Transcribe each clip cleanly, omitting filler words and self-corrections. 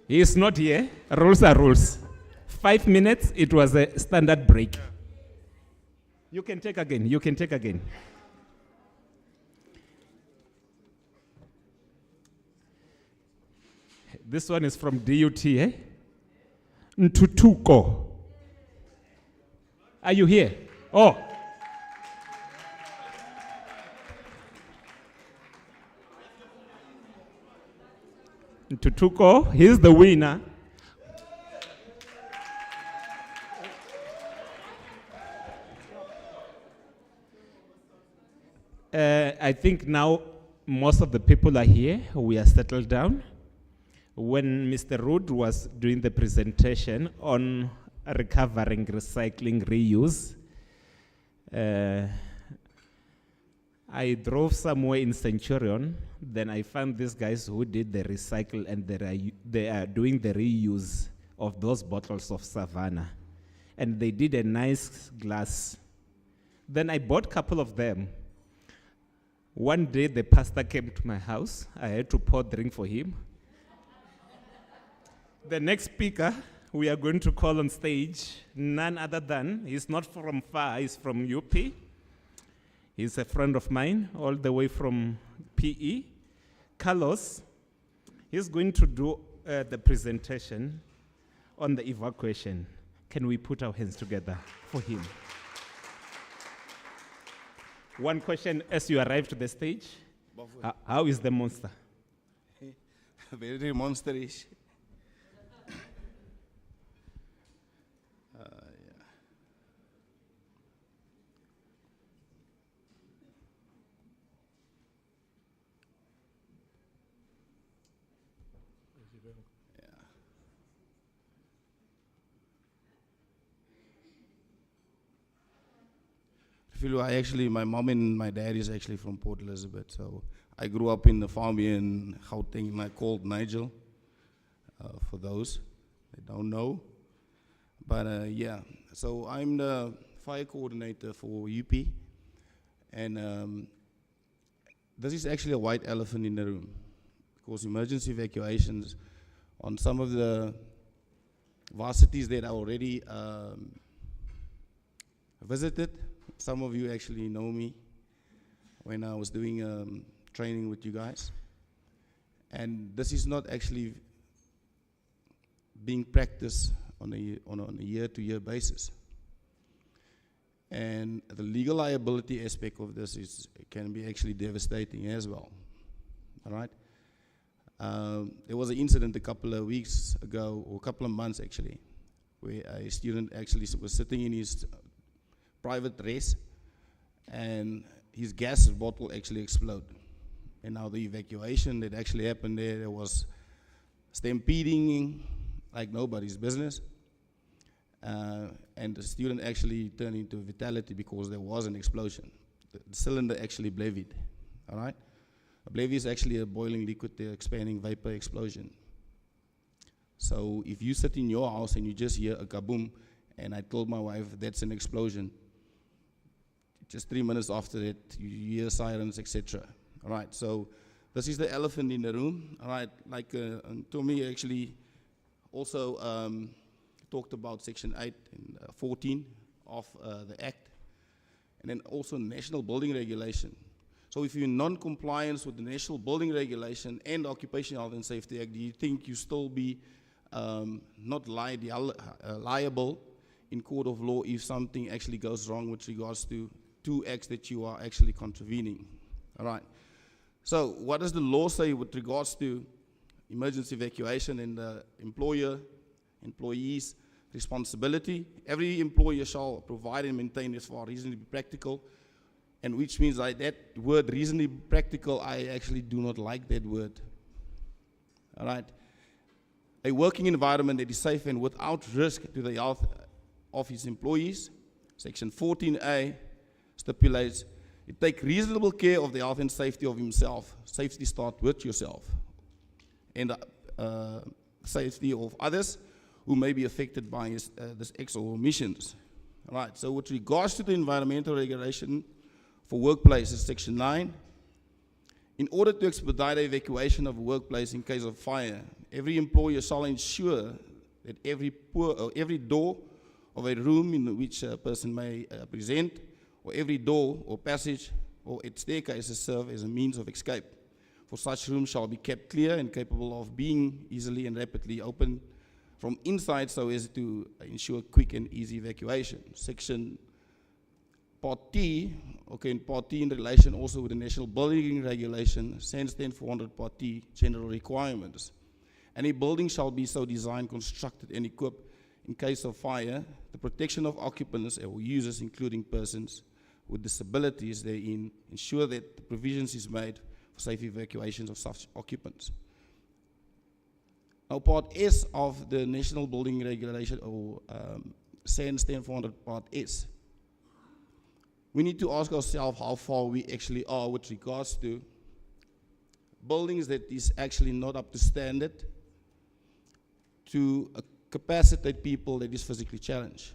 He is not here. Rules are rules. 5 minutes, it was a standard break. You can take again. You can take again. This one is from DUT, eh? Ntutuko. Are you here? Oh. Ntutuko, he's the winner. I think now most of the people are here. We are settled down. When Mr. Rood was doing the presentation on recovering, recycling, reuse, I drove somewhere in Centurion. Then I found these guys who did the recycle, and they are doing the reuse of those bottles of Savannah. And they did a nice glass. Then I bought a couple of them. One day the pastor came to my house. I had to pour drink for him. The next speaker we are going to call on stage, none other than, he's not from far, he's from UP. He's a friend of mine, all the way from PE. Carlos, he's going to do the presentation on the evacuation. Can we put our hands together for him? One question as you arrive to the stage. How is the monster? Very monsterish. My mom and my dad is actually from Port Elizabeth, so I grew up in the farm here in Gauteng, and I called Nigel, for those that don't know. But yeah, so I'm the fire coordinator for UP, and this is actually a white elephant in the room, because emergency evacuations on some of the varsities that I already visited. Some of you actually know me when I was doing training with you guys. And this is not actually being practiced on a year-to-year basis. And the legal liability aspect of this can be actually devastating as well. All right? There was an incident a couple of weeks ago, or a couple of months actually, where a student actually was sitting in his private race, and his gas bottle actually exploded. And now the evacuation that actually happened there was stampeding like nobody's business. And the student actually turned into a fatality because there was an explosion. The cylinder actually blevied, all right? A blevy is actually a boiling liquid, expanding vapor explosion. So if you sit in your house and you just hear a kaboom, and I told my wife that's an explosion, just 3 minutes after that, you hear sirens, etc. All right, so this is the elephant in the room. All right, like Tommy actually also talked about Section 8 and 14 of the Act, and then also National Building Regulation. So if you're in non-compliance with the National Building Regulation and Occupational Health and Safety Act, do you think you still be not liable in court of law if something actually goes wrong with regards to 2 acts that you are actually contravening? All right. So what does the law say with regards to emergency evacuation and the employee's responsibility? Every employer shall provide and maintain as far reasonably practical, and which means that word reasonably practical, I actually do not like that word. All right. A working environment that is safe and without risk to the health of his employees. Section 14A stipulates, you take reasonable care of the health and safety of himself. Safety starts with yourself. And the safety of others who may be affected by this acts or omissions. All right, so with regards to the environmental regulation for workplaces, Section 9, in order to expedite the evacuation of a workplace in case of fire, every employer shall ensure that every door of a room in which a person may present, or every door or passage or its staircases serve as a means of escape. For such rooms shall be kept clear and capable of being easily and rapidly opened from inside so as to ensure quick and easy evacuation. Section Part T, okay, in Part T in relation also with the National Building Regulation, Sandstand 400 Part T, general requirements. Any building shall be so designed, constructed, and equipped in case of fire, the protection of occupants or users, including persons with disabilities therein, ensure that the provisions is made for safe evacuations of such occupants. Now, Part S of the National Building Regulation, or Sandstand 400 Part S, we need to ask ourselves how far we actually are with regards to buildings that is actually not up to standard, to capacitate people that is physically challenged.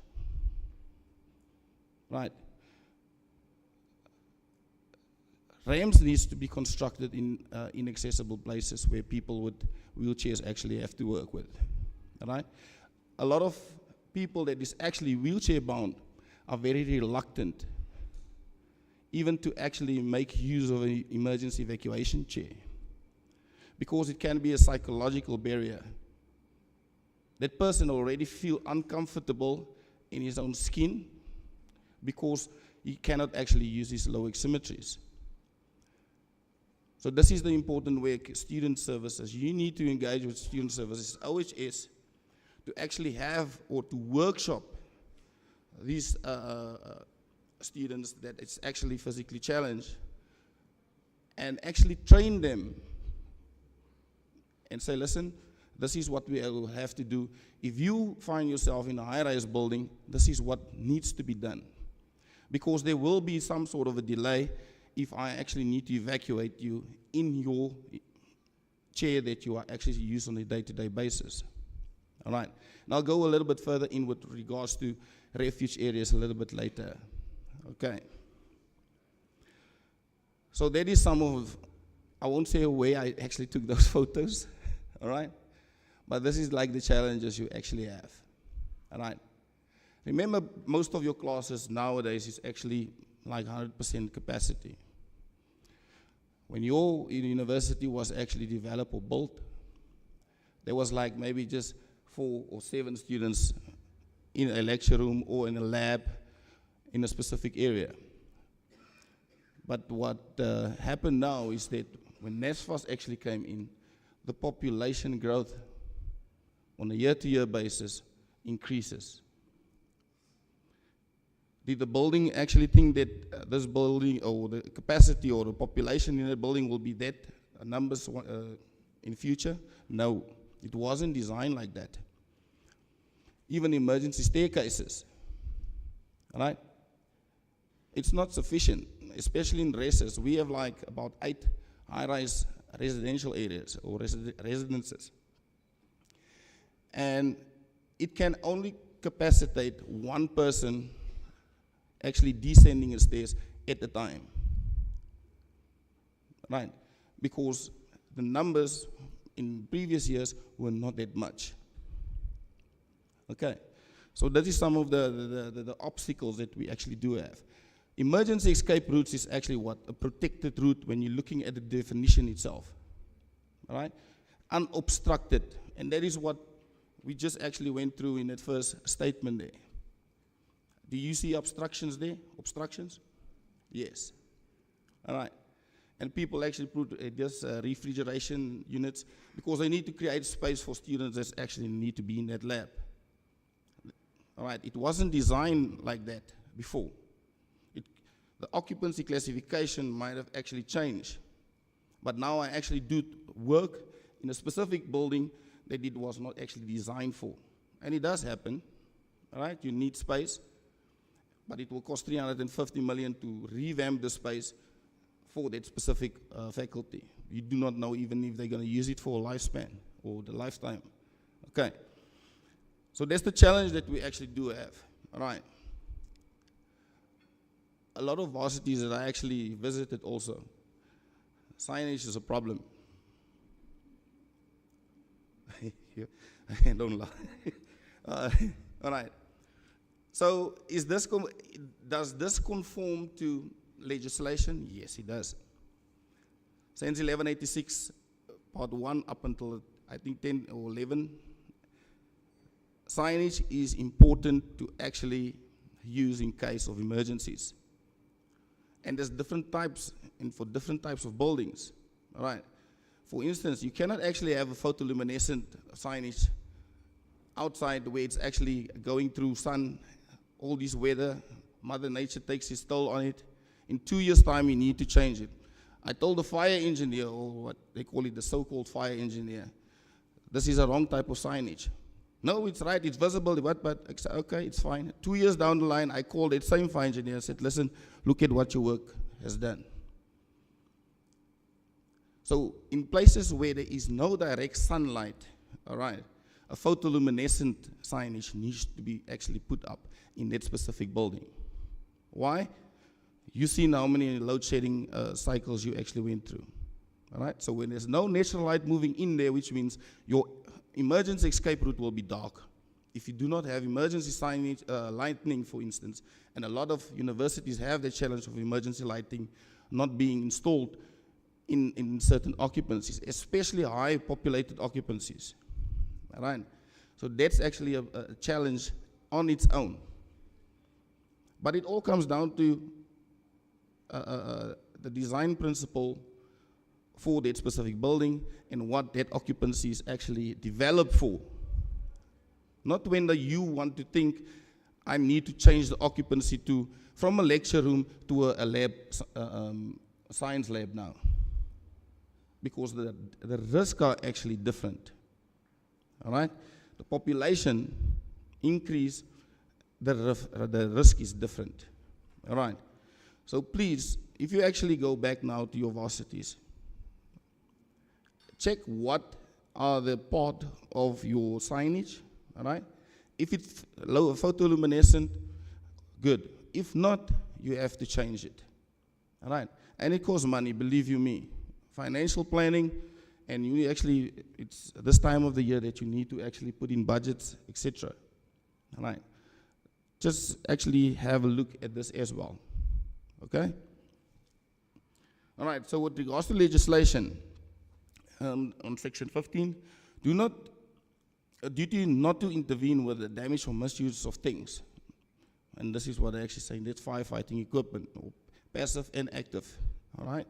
Right. Ramps needs to be constructed in inaccessible places where people with wheelchairs actually have to work with. Right. A lot of people that is actually wheelchair bound are very reluctant even to actually make use of an emergency evacuation chair, because it can be a psychological barrier. That person already feel uncomfortable in his own skin because he cannot actually use his low extremities. So this is the important way student services. You need to engage with student services, OHS, to actually have or to workshop these students that it's actually physically challenged and actually train them and say, listen, this is what we will have to do. If you find yourself in a high-rise building, this is what needs to be done. Because there will be some sort of a delay if I actually need to evacuate you in your chair that you are actually used on a day-to-day basis. All right. And I'll go a little bit further in with regards to refuge areas a little bit later. Okay. So that is some of, I won't say where I actually took those photos, all right? But this is like the challenges you actually have, all right? Remember, most of your classes nowadays is actually like 100% capacity. When your university was actually developed or built, there was like maybe just 4 or 7 students in a lecture room or in a lab in a specific area. But what happened now is that when NSFAS actually came in, the population growth on a year-to-year basis increases. Did the building actually think that this building or the capacity or the population in the building will be that numbers in future? No, it wasn't designed like that. Even emergency staircases, all right? It's not sufficient, especially in races. We have like about 8 high-rise residential areas or residences. And it can only capacitate one person actually descending the stairs at a time, right? Because the numbers in previous years were not that much. Okay, so that is some of the obstacles that we actually do have. Emergency escape routes is actually what? A protected route when you're looking at the definition itself, all right? Unobstructed, and that is what we just actually went through in that first statement there. Do you see obstructions there? Obstructions? Yes. All right. And people actually put just refrigeration units because they need to create space for students that actually need to be in that lab. All right. It wasn't designed like that before. The occupancy classification might have actually changed. But now I actually do work in a specific building that it was not actually designed for. And it does happen. All right. You need space. But it will cost 350 million to revamp the space for that specific faculty. You do not know even if they're going to use it for a lifespan or the lifetime. Okay. So that's the challenge that we actually do have. All right. A lot of varsities that I actually visited also, signage is a problem. Don't laugh. All right. So does this conform to legislation? Yes, it does. Since 1186, part 1 up until, I think, 10 or 11, signage is important to actually use in case of emergencies. And there's different types, and for different types of buildings. All right. For instance, you cannot actually have a photoluminescent signage outside where it's actually going through sun, all this weather, Mother Nature takes its toll on it. In 2 years' time, you need to change it. I told the fire engineer, or what they call it, the so-called fire engineer, this is a wrong type of signage. No, it's right, it's visible, but I said, okay, it's fine. 2 years down the line, I called that same fire engineer and said, listen, look at what your work has done. So in places where there is no direct sunlight, all right, a photoluminescent signage needs to be actually put up in that specific building. Why? You see how many load shedding cycles you actually went through. All right? So when there's no natural light moving in there, which means your emergency escape route will be dark. If you do not have emergency signage, lighting, for instance, and a lot of universities have the challenge of emergency lighting not being installed in certain occupancies, especially high populated occupancies. All right? So that's actually a challenge on its own. But it all comes down to the design principle for that specific building and what that occupancy is actually developed for. Not when you want to think, I need to change the occupancy from a lecture room to a lab, science lab now. Because the risks are actually different. All right? The population increase, the risk is different. All right? So please, if you actually go back now to your varsities, check what are the part of your signage, all right? If it's low photoluminescent, good. If not, you have to change it, all right? And it costs money, believe you me. Financial planning, and you actually, it's this time of the year that you need to actually put in budgets, etc. All right? Just actually have a look at this as well. Okay? All right, so with regards to legislation, on section 15, duty not to intervene with the damage or misuse of things. And this is what I actually saying, that's firefighting equipment, or passive and active. All right?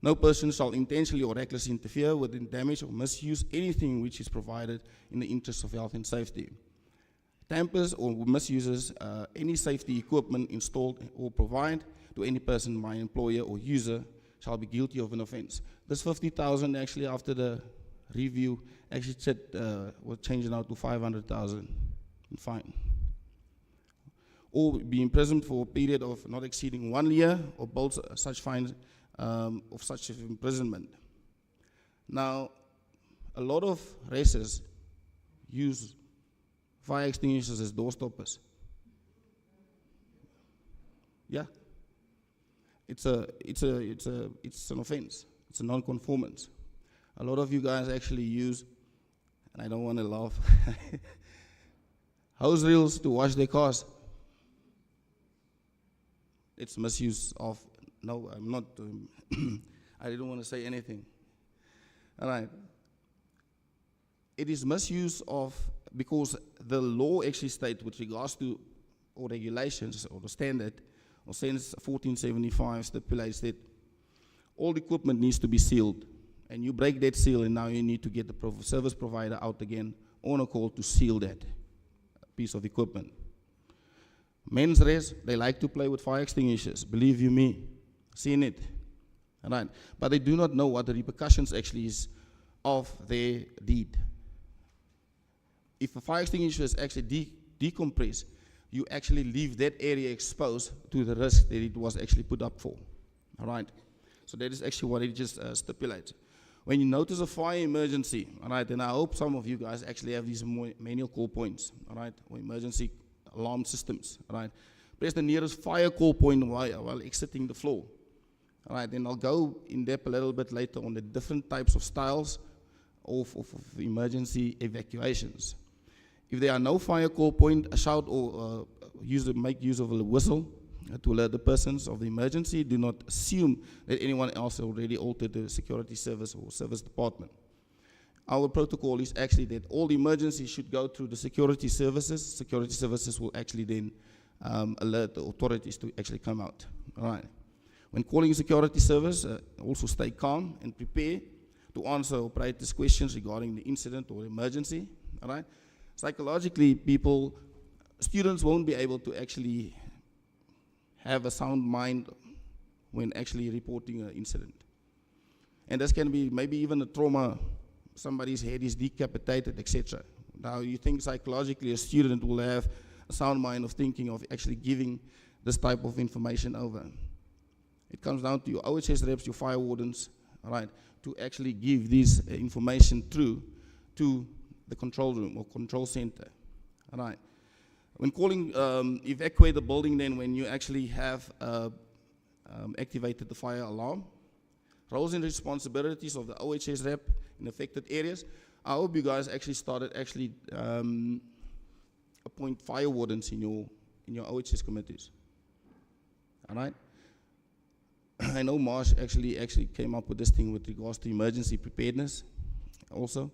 No person shall intentionally or recklessly interfere with the damage or misuse anything which is provided in the interest of health and safety. Tampers or misuses any safety equipment installed or provided to any person by employer or user shall be guilty of an offense. This 50,000 actually after the review actually said was changed now to 500,000 in fine. Or be imprisoned for a period of not exceeding 1 year or both such fines of such imprisonment. Now, a lot of races use fire extinguishers as door stoppers. Yeah. It's an offense. It's a non-conformance. A lot of you guys actually use, and I don't want to laugh, hose reels to wash their cars. It's misuse of, no, I'm not, I didn't want to say anything. All right. It is misuse of, because the law actually states with regards to, or regulations, or the standard, or since 1475 stipulates that all equipment needs to be sealed. And you break that seal, and now you need to get the service provider out again on a call to seal that piece of equipment. Men's race, they like to play with fire extinguishers, believe you me, seen it. All right. But they do not know what the repercussions actually is of their deed. If a fire extinguisher is actually decompressed, you actually leave that area exposed to the risk that it was actually put up for. All right. So that is actually what it just stipulates. When you notice a fire emergency, all right, and I hope some of you guys actually have these manual call points, all right, or emergency alarm systems, all right. Press the nearest fire call point while exiting the floor. All right, then I'll go in depth a little bit later on the different types of styles of emergency evacuations. If there are no fire call point, a shout or make use of a whistle to alert the persons of the emergency. Do not assume that anyone else already altered the security service or service department. Our protocol is actually that all the emergencies should go through the security services. Security services will actually then alert the authorities to actually come out. All right. When calling security service, also stay calm and prepare to answer operators' questions regarding the incident or emergency. All right. Psychologically, students won't be able to actually have a sound mind when actually reporting an incident. And this can be maybe even a trauma, somebody's head is decapitated, etc. Now you think psychologically a student will have a sound mind of thinking of actually giving this type of information over. It comes down to your OHS reps, your fire wardens, all right, to actually give this information through to the control room or control center, all right. When calling, evacuate the building, then when you actually have activated the fire alarm, roles and responsibilities of the OHS rep in affected areas. I hope you guys actually started appoint fire wardens in your OHS committees. All right. I know Marsh actually came up with this thing with regards to emergency preparedness, also.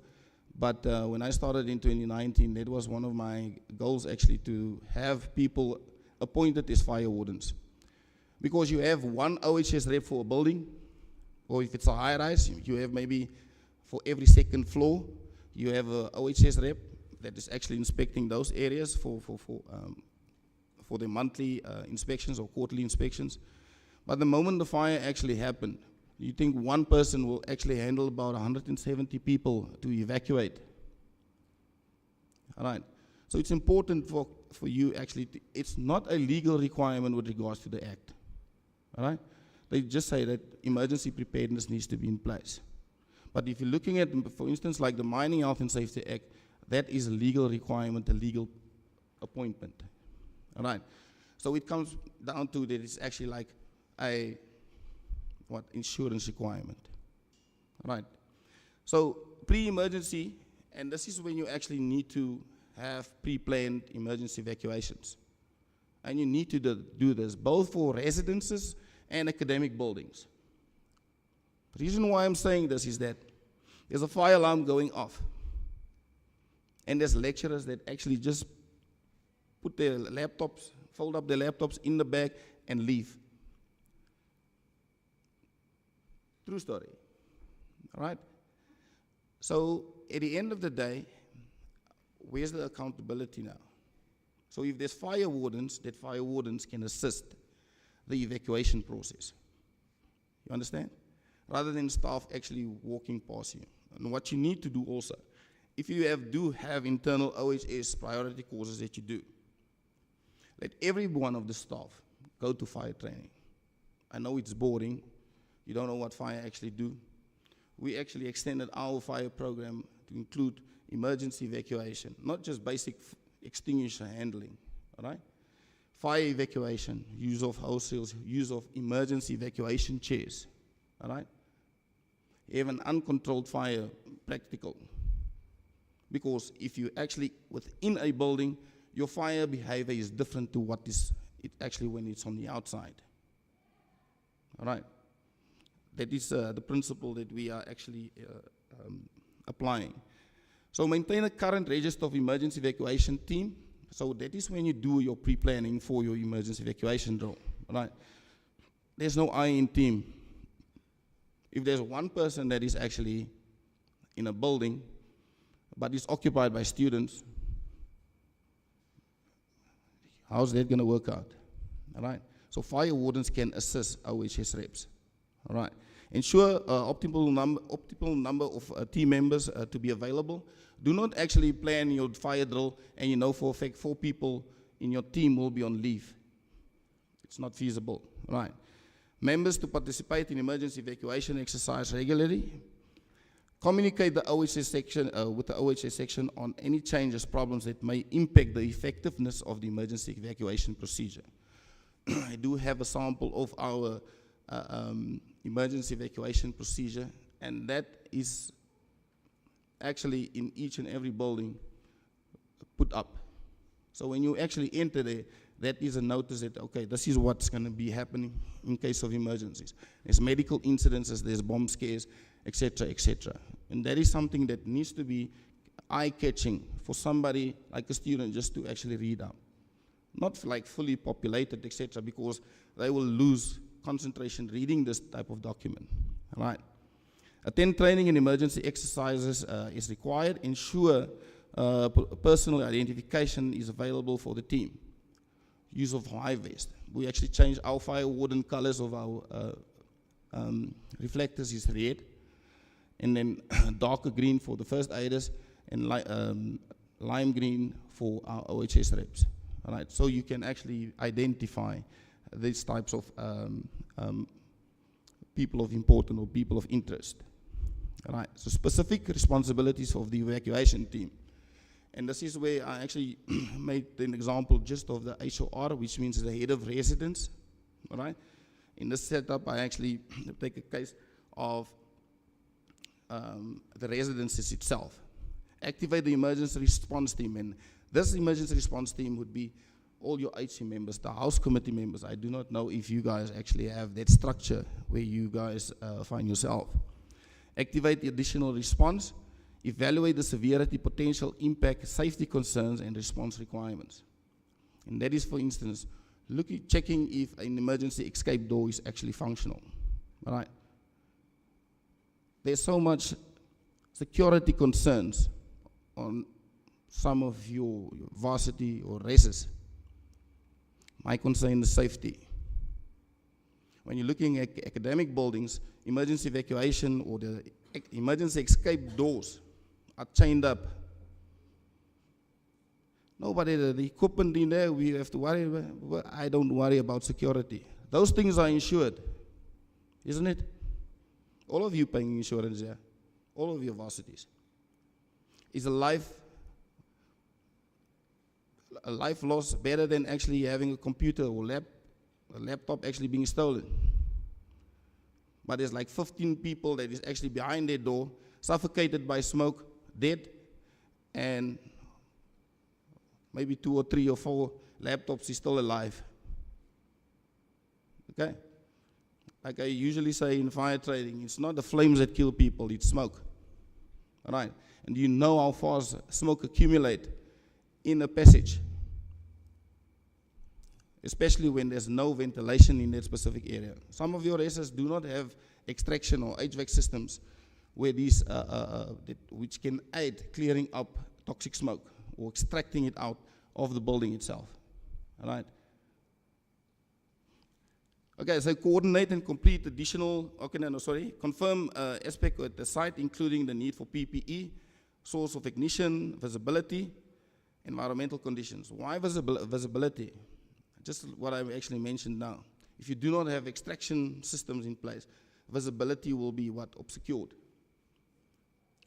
But when I started in 2019, that was one of my goals actually to have people appointed as fire wardens. Because you have one OHS rep for a building, or if it's a high rise, you have maybe for every second floor, you have a OHS rep that is actually inspecting those areas for the monthly inspections or quarterly inspections. But the moment the fire actually happened, you think one person will actually handle about 170 people to evacuate. All right. So it's important for you actually, it's not a legal requirement with regards to the act. All right. They just say that emergency preparedness needs to be in place. But if you're looking at, for instance, like the Mining Health and Safety Act, that is a legal requirement, a legal appointment. All right. So it comes down to that it's actually like a insurance requirement. All right. So pre-emergency, and this is when you actually need to have pre-planned emergency evacuations. And you need to do this both for residences and academic buildings. The reason why I'm saying this is that there's a fire alarm going off. And there's lecturers that actually just put their laptops, fold up their laptops in the bag and leave. True story. All right? So at the end of the day, where's the accountability now? So if there's fire wardens, that fire wardens can assist the evacuation process. You understand? Rather than staff actually walking past you. And what you need to do also, if you do have internal OHS priority courses that you do, let every one of the staff go to fire training. I know it's boring. You don't know what fire actually do. We actually extended our fire program to include emergency evacuation, not just basic extinguisher handling, all right? Fire evacuation, use of hoses, use of emergency evacuation chairs, all right? Even uncontrolled fire, practical. Because if you actually, within a building, your fire behavior is different to what is it actually when it's on the outside, all right? That is the principle that we are actually applying. So maintain a current register of emergency evacuation team. So that is when you do your pre-planning for your emergency evacuation drill, right? There's no I in team. If there's one person that is actually in a building, but is occupied by students, how's that gonna work out, all right? So fire wardens can assist OHS reps, all right? Ensure optimal number of team members to be available. Do not actually plan your fire drill and you know for a fact 4 people in your team will be on leave. It's not feasible, right? Members to participate in emergency evacuation exercise regularly. Communicate the OHS section with the OHS section on any changes, problems that may impact the effectiveness of the emergency evacuation procedure. I do have a sample of our emergency evacuation procedure, and that is actually in each and every building put up. So when you actually enter there, that is a notice that, okay, this is what's going to be happening in case of emergencies. There's medical incidences, there's bomb scares, etc., etc. And that is something that needs to be eye-catching for somebody like a student just to actually read up. Not like fully populated, etc., because they will lose concentration reading this type of document. All right. Attend training in emergency exercises is required. Ensure personal identification is available for the team. Use of high vest. We actually changed our fire warden colors of our reflectors is red, and then darker green for the first aiders, and lime green for our OHS reps. All right, so you can actually identify these types of people of importance or people of interest. All right, so specific responsibilities of the evacuation team. And this is where I actually made an example just of the HOR, which means the head of residence. All right, in this setup, I actually take a case of the residences itself. Activate the emergency response team, and this emergency response team would be all your HC members, the house committee members. I do not know if you guys actually have that structure where you guys find yourself. Activate the additional response. Evaluate the severity, potential impact, safety concerns, and response requirements. And that is, for instance, checking if an emergency escape door is actually functional. All right. There's so much security concerns on some of your varsity or races. My concern is safety. When you're looking at academic buildings, emergency evacuation or the emergency escape doors are chained up. Nobody, the equipment in there, we have to worry about. I don't worry about security. Those things are insured, isn't it? All of you paying insurance there, all of your varsities. Is a life loss better than actually having a computer or a laptop actually being stolen? But there's like 15 people that is actually behind their door, suffocated by smoke, dead, and maybe 2 or 3 or 4 laptops is still alive. Okay? Like I usually say in fire training, it's not the flames that kill people, it's smoke. All right? And you know how fast smoke accumulates in a passage, especially when there's no ventilation in that specific area. Some of your races do not have extraction or HVAC systems where these, which can aid clearing up toxic smoke or extracting it out of the building itself. All right. Okay, so coordinate and complete additional, confirm aspect at the site, including the need for PPE, source of ignition, visibility, environmental conditions. Why visibility? Just what I actually mentioned now. If you do not have extraction systems in place, visibility will be what? Obscured.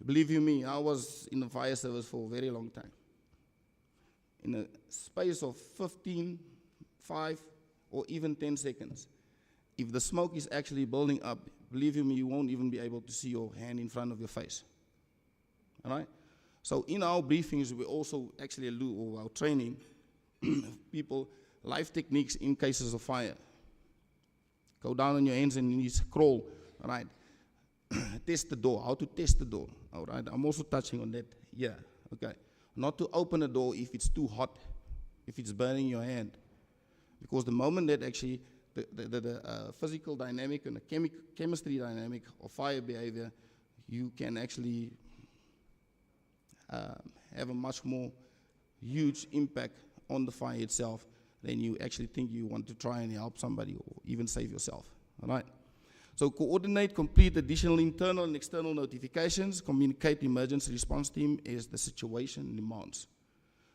Believe you me, I was in the fire service for a very long time. In a space of 15, 5, or even 10 seconds, if the smoke is actually building up, believe you me, you won't even be able to see your hand in front of your face. All right? So in our briefings, we also actually allude, or our training, people, life techniques in cases of fire. Go down on your hands and knees, crawl, all right? Test the door, how to test the door, all right? I'm also touching on that, yeah, okay. Not to open a door if it's too hot, if it's burning your hand. Because the moment that actually the physical dynamic and the chemistry dynamic of fire behavior, you can actually have a much more huge impact on the fire itself than you actually think you want to try and help somebody or even save yourself, all right? So coordinate, complete additional internal and external notifications, communicate the emergency response team as the situation demands.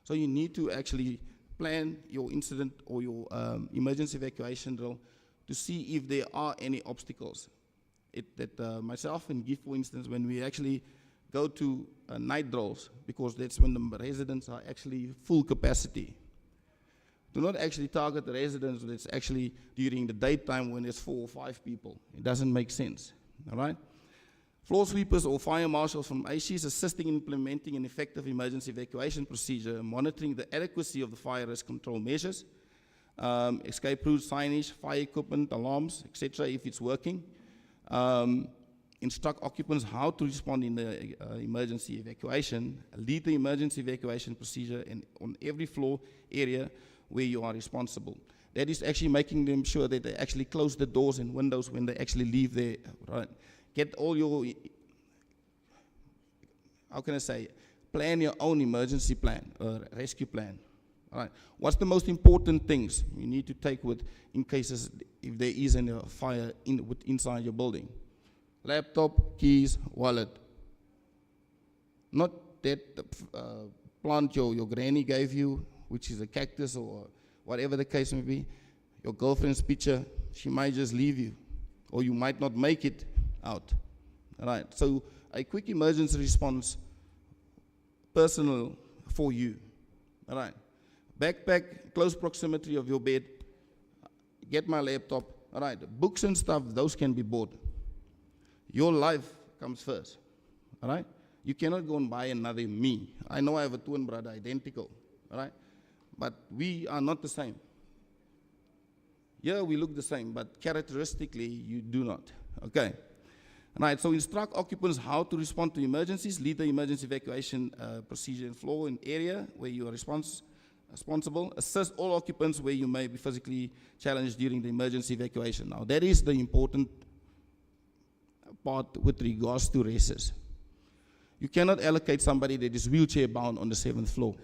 So you need to actually plan your incident or your emergency evacuation drill to see if there are any obstacles. Myself and Guy, for instance, when we actually go to night drills, because that's when the residents are actually full capacity. Do not actually target the residents that's actually during the daytime when there's 4 or 5 people. It doesn't make sense, all right? Floor sweepers or fire marshals from ACs assisting in implementing an effective emergency evacuation procedure, monitoring the adequacy of the fire risk control measures, escape route signage, fire equipment, alarms, etc. if it's working. Instruct occupants how to respond in the emergency evacuation, lead the emergency evacuation procedure on every floor area where you are responsible. That is actually making them sure that they actually close the doors and windows when they actually leave there, right? Get all your, how can I say, plan your own emergency plan, rescue plan. All right. What's the most important things you need to take with in cases if there is a fire inside your building? Laptop, keys, wallet. Not that plant your granny gave you, which is a cactus or whatever the case may be. Your girlfriend's picture, she might just leave you, or you might not make it out. All right. So a quick emergency response, personal for you. All right. Backpack, close proximity of your bed. Get my laptop. All right. Books and stuff, those can be bought. Your life comes first, all right? You cannot go and buy another me. I know I have a twin brother, identical, all right? But we are not the same. Yeah, we look the same, but characteristically, you do not, okay? All right, so instruct occupants how to respond to emergencies, lead the emergency evacuation procedure and floor and area where you are responsible, assist all occupants where you may be physically challenged during the emergency evacuation. Now, that is the important part with regards to races. You cannot allocate somebody that is wheelchair bound on the 7th floor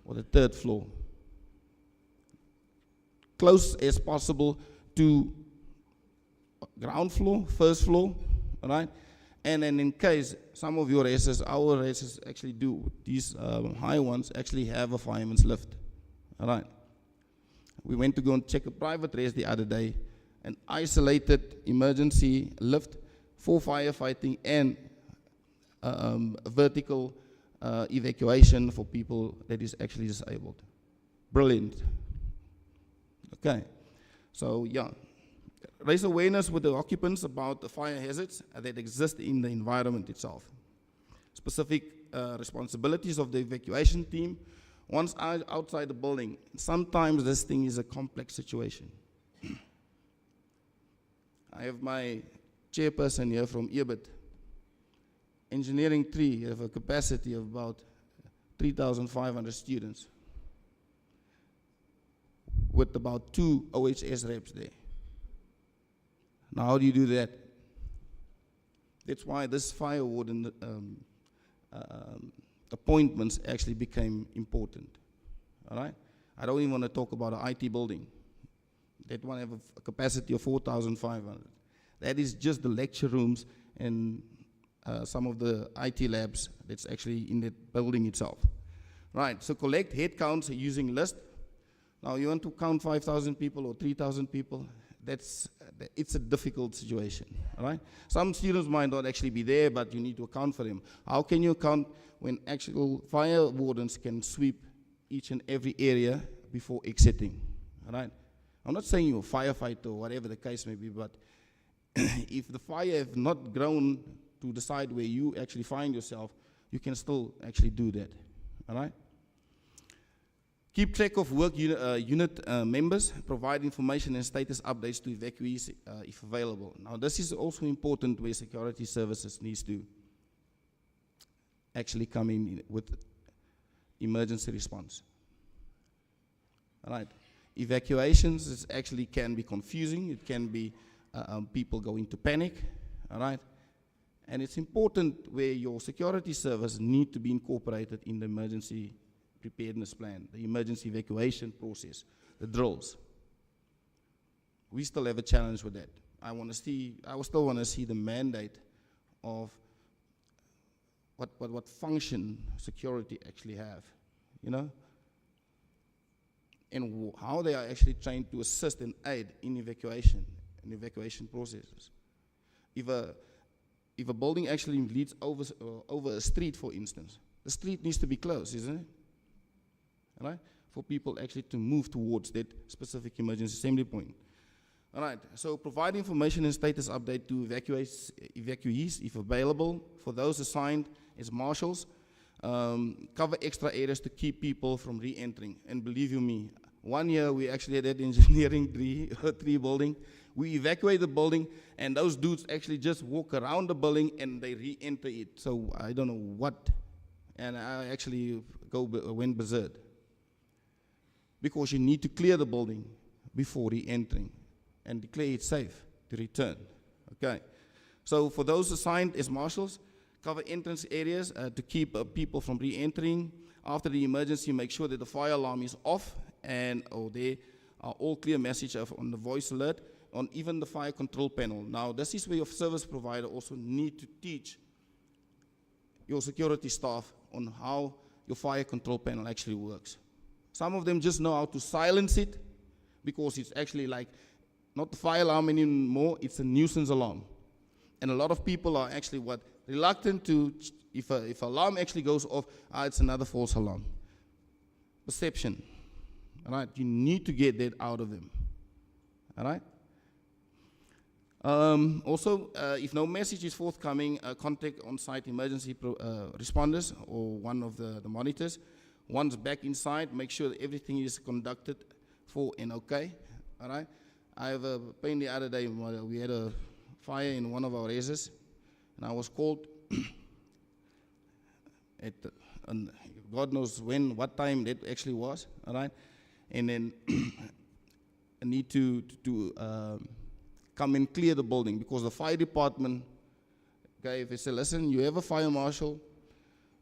or the 3rd floor. Close as possible to ground floor, 1st floor, all right? And then in case some of your races, our races actually do, these high ones actually have a fireman's lift, all right? We went to go and check a private race the other day, an isolated emergency lift for firefighting and vertical evacuation for people that is actually disabled. Brilliant. Okay, so yeah. Raise awareness with the occupants about the fire hazards that exist in the environment itself. Specific responsibilities of the evacuation team. Once outside the building, sometimes this thing is a complex situation. I have my chairperson here from EBIT. Engineering 3 have a capacity of about 3,500 students with about 2 OHS reps there. Now, how do you do that? That's why this fire warden appointments actually became important. All right? I don't even want to talk about an IT building. That one have a capacity of 4,500. That is just the lecture rooms and some of the IT labs that's actually in the building itself. Right, so collect head counts using list. Now you want to count 5,000 people or 3,000 people, it's a difficult situation, all right? Some students might not actually be there, but you need to account for them. How can you account when actual fire wardens can sweep each and every area before exiting, all right? I'm not saying you're a firefighter or whatever the case may be, but if the fire have not grown to the side where you actually find yourself, you can still actually do that, all right? Keep track of work unit members, provide information and status updates to evacuees if available. Now this is also important where security services needs to actually come in with emergency response. All right, evacuations is actually can be confusing, it can be people go into panic, all right? And it's important where your security service need to be incorporated in the emergency preparedness plan, the emergency evacuation process, the drills. We still have a challenge with that. I still want to see the mandate of what function security actually have, you know? And how they are actually trying to assist and aid in evacuation processes. If a building actually leads over a street, for instance, the street needs to be closed, isn't it? All right? For people actually to move towards that specific emergency assembly point. All right, so provide information and status update to evacuees if available. For those assigned as marshals, cover extra areas to keep people from re-entering. And believe you me, 1 year we actually had that engineering three building. We evacuate the building, and those dudes actually just walk around the building and they re-enter it. So I don't know what, and I actually went berserk. Because you need to clear the building before re-entering and declare it safe to return. Okay, so for those assigned as marshals, cover entrance areas to keep people from re-entering. After the emergency, make sure that the fire alarm is off and there are all clear message on the voice alert, on even the fire control panel. Now, this is where your service provider also need to teach your security staff on how your fire control panel actually works. Some of them just know how to silence it because it's actually like not the fire alarm anymore, it's a nuisance alarm. And a lot of people are actually reluctant to, if alarm actually goes off, it's another false alarm. Perception, all right? You need to get that out of them, all right? Also, if no message is forthcoming, contact on-site emergency responders or one of the monitors. Once back inside, make sure that everything is conducted full and okay, all right? I have a pain the other day. We had a fire in one of our races, and I was called and God knows what time that actually was, all right? And then I need to come and clear the building because the fire department, okay, if they say, listen, you have a fire marshal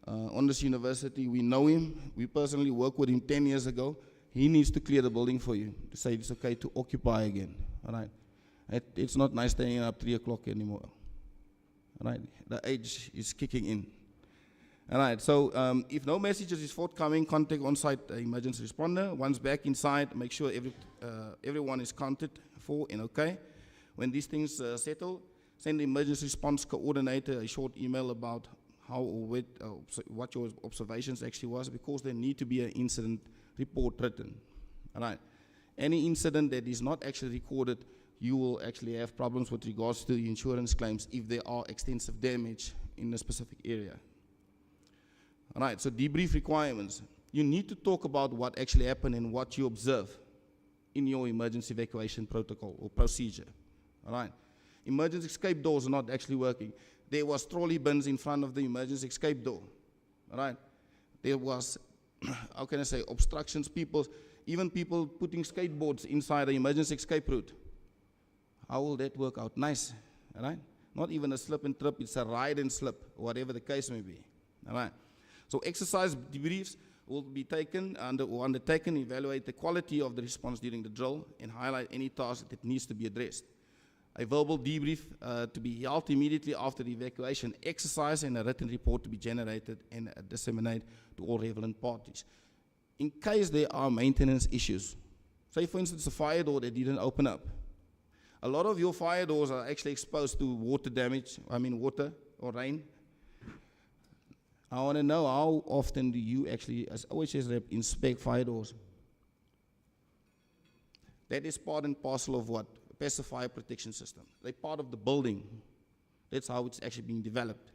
on this university, we know him, we personally worked with him 10 years ago, he needs to clear the building for you to say it's okay to occupy again, all right? It's not nice staying up 3 o'clock anymore, all right? The age is kicking in. All right, so if no messages is forthcoming, contact on-site emergency responder. Once back inside, make sure everyone is counted for and okay. When these things settle, send the emergency response coordinator a short email about how or what your observations actually was, because there need to be an incident report written. All right. Any incident that is not actually recorded, you will actually have problems with regards to the insurance claims if there are extensive damage in a specific area. All right, so debrief requirements. You need to talk about what actually happened and what you observe in your emergency evacuation protocol or procedure. All right. Emergency escape doors are not actually working. There was trolley bins in front of the emergency escape door. All right. There was, how can I say, obstructions, even people putting skateboards inside the emergency escape route. How will that work out? Nice. All right. Not even a slip and trip, it's a ride and slip, whatever the case may be. All right. So exercise debriefs will be undertaken, evaluate the quality of the response during the drill, and highlight any task that needs to be addressed. A verbal debrief to be held immediately after the evacuation exercise, and a written report to be generated and disseminated to all relevant parties. In case there are maintenance issues, say for instance a fire door that didn't open up. A lot of your fire doors are actually exposed to water damage, water or rain. I want to know, how often do you actually, as OHS rep, inspect fire doors? That is part and parcel of what? A passive fire protection system. They're part of the building. That's how it's actually being developed.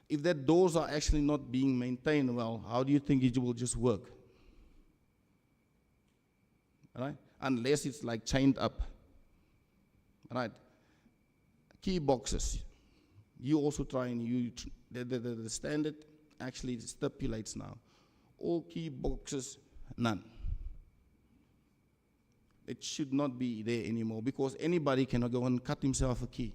If that doors are actually not being maintained well, how do you think it will just work? All right? Unless it's like chained up. All right? Key boxes. You also try and the standard actually stipulates now. All key boxes, none. It should not be there anymore because anybody can go and cut himself a key.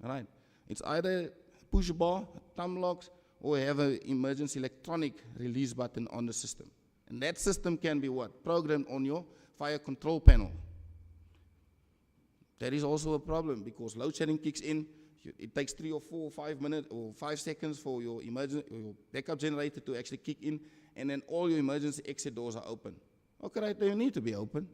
All right? It's either push bar, thumb locks, or have an emergency electronic release button on the system. And that system can be what? Programmed on your fire control panel. That is also a problem because load shedding kicks in. It takes 3 or 4 or 5 minutes or 5 seconds for your your backup generator to actually kick in, and then all your emergency exit doors are open. Okay, right, they need to be open,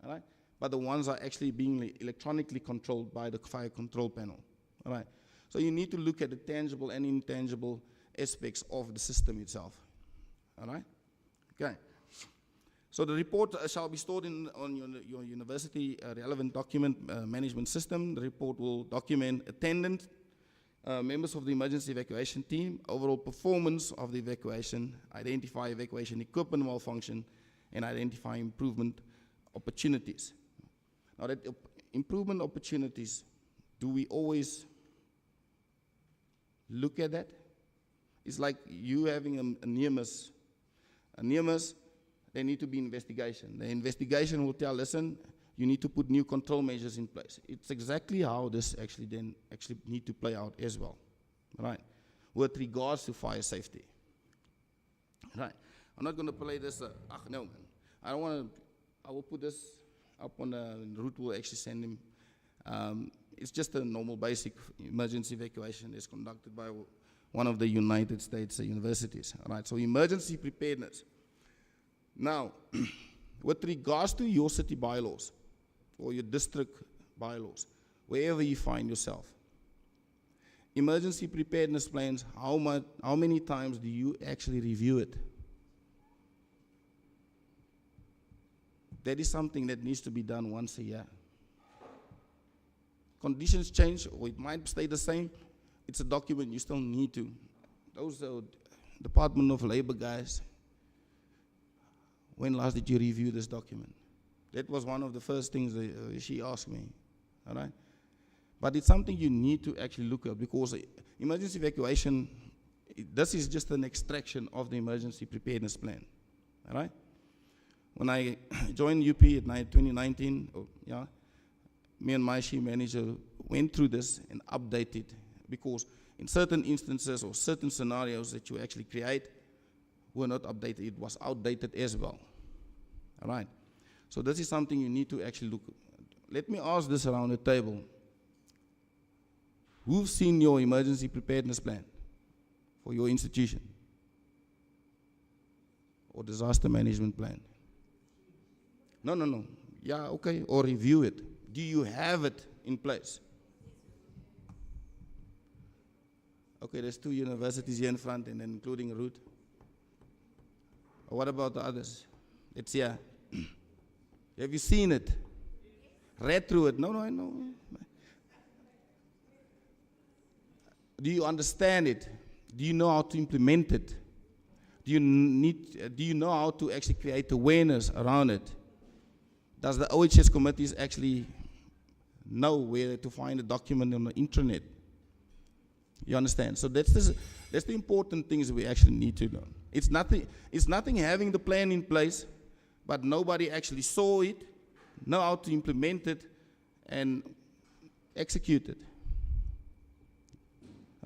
all right? But the ones are actually being electronically controlled by the fire control panel, all right? So you need to look at the tangible and intangible aspects of the system itself, all right? Okay. So the report shall be stored on your university relevant document management system. The report will document attendance, members of the emergency evacuation team, overall performance of the evacuation, identify evacuation equipment malfunction, and identify improvement opportunities. Now that improvement opportunities, do we always look at that? It's like you having a near miss. A near miss, there need to be investigation. The investigation will tell, listen, you need to put new control measures in place. It's exactly how this actually need to play out as well, right? With regards to fire safety, right? I'm not going to play this, no, man. I don't want to, I will put this up on the route, will actually send him. It's just a normal basic emergency evacuation is conducted by one of the United States universities, all right? So emergency preparedness. Now, with regards to your city bylaws or your district bylaws, wherever you find yourself, emergency preparedness plans, how many times do you actually review it? That is something that needs to be done once a year. Conditions change, or it might stay the same. It's a document you still need to. Those are Department of Labor guys. When last did you review this document? That was one of the first things that she asked me, all right? But it's something you need to actually look at, because emergency evacuation, this is just an extraction of the emergency preparedness plan, all right? When I joined UP at 2019, me and my chief manager went through this and updated, because in certain instances or certain scenarios that you actually create were not updated. It was outdated as well. All right. So this is something you need to actually look at. Let me ask this around the table. Who've seen your emergency preparedness plan for your institution? Or disaster management plan? No. Yeah, okay. Or review it. Do you have it in place? Okay, there's 2 universities here in front, and then including Root. What about the others? It's here. Have you seen it? Read through it? No, I know. Do you understand it? Do you know how to implement it? Do you know how to actually create awareness around it? Does the OHS committees actually know where to find a document on the intranet? You understand? So that's the important things we actually need to know. It's nothing having the plan in place, but nobody actually saw it, know how to implement it, and execute it.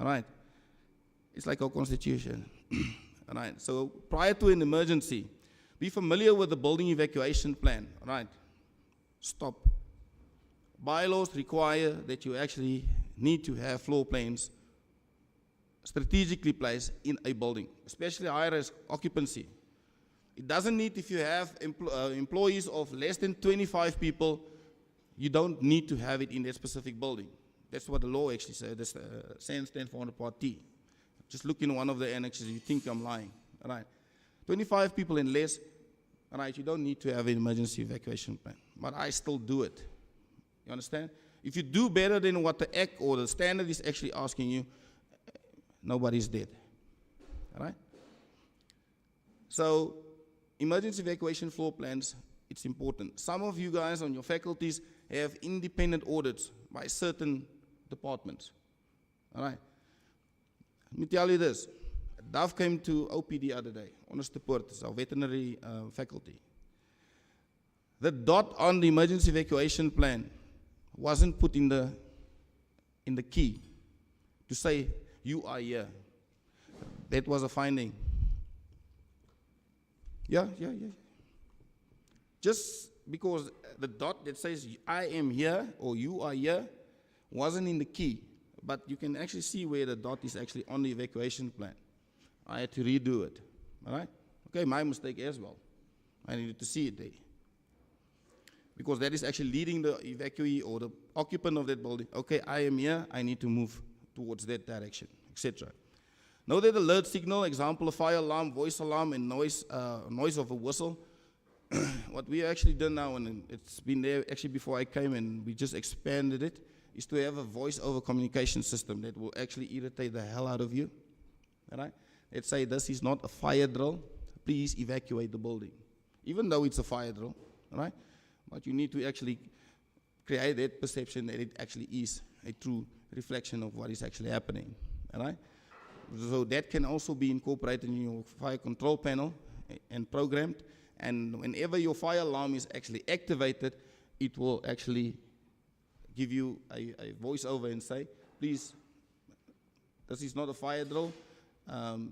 All right? It's like our constitution. All right? So prior to an emergency, be familiar with the building evacuation plan. All right? Stop. Bylaws require that you actually need to have floor plans strategically placed in a building, especially high-risk occupancy. It doesn't need, if you have employees of less than 25 people, you don't need to have it in that specific building. That's what the law actually says. That's stands for Part T. Just look in one of the annexes, you think I'm lying. All right. 25 people and less, all right, you don't need to have an emergency evacuation plan. But I still do it. You understand? If you do better than what the act or the standard is actually asking you, nobody's dead. All right? So, emergency evacuation floor plans, it's important. Some of you guys on your faculties have independent audits by certain departments. All right? Let me tell you this. Dove came to OP the other day, Honest Port, it's our veterinary faculty. The dot on the emergency evacuation plan wasn't put in the key to say, you are here. That was a finding. Yeah. Just because the dot that says I am here or you are here wasn't in the key, but you can actually see where the dot is actually on the evacuation plan. I had to redo it. All right? Okay, my mistake as well. I needed to see it there. Because that is actually leading the evacuee or the occupant of that building. Okay, I am here, I need to move towards that direction, etc. Know that alert signal, example, a fire alarm, voice alarm, and noise of a whistle, what we actually done now, and it's been there actually before I came, and we just expanded it, is to have a voice-over communication system that will actually irritate the hell out of you. All right? Let's say this is not a fire drill. Please evacuate the building. Even though it's a fire drill, all right? But you need to actually create that perception that it actually is a true reflection of what is actually happening, all right? So that can also be incorporated in your fire control panel and programmed. And whenever your fire alarm is actually activated, it will actually give you a voiceover and say, please, this is not a fire drill,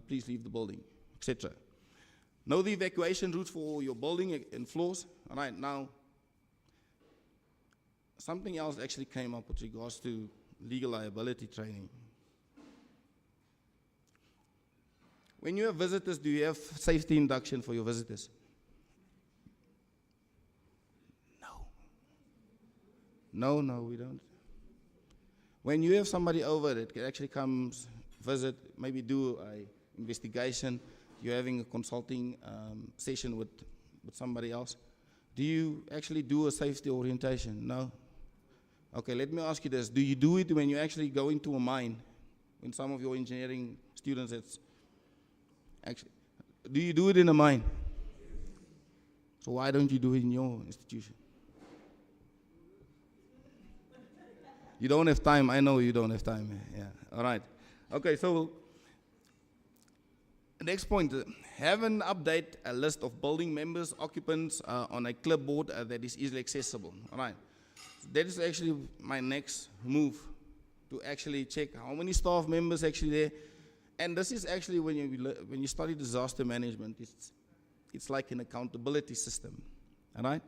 please leave the building, etc. Know the evacuation routes for your building and floors. All right, now, something else actually came up with regards to legal liability training. When you have visitors, do you have safety induction for your visitors? No, we don't. When you have somebody over that actually comes, visit, maybe do an investigation, you're having a consulting session with somebody else, do you actually do a safety orientation? No. Okay, let me ask you this. Do you do it when you actually go into a mine? When some of your engineering students, do you do it in a mine? So why don't you do it in your institution? You don't have time. I know you don't have time. Yeah. All right. Okay, so next point, have an update a list of building members, occupants on a clipboard that is easily accessible. All right. That is actually my next move, to actually check how many staff members actually there. And this is actually when you study disaster management, it's like an accountability system. All right.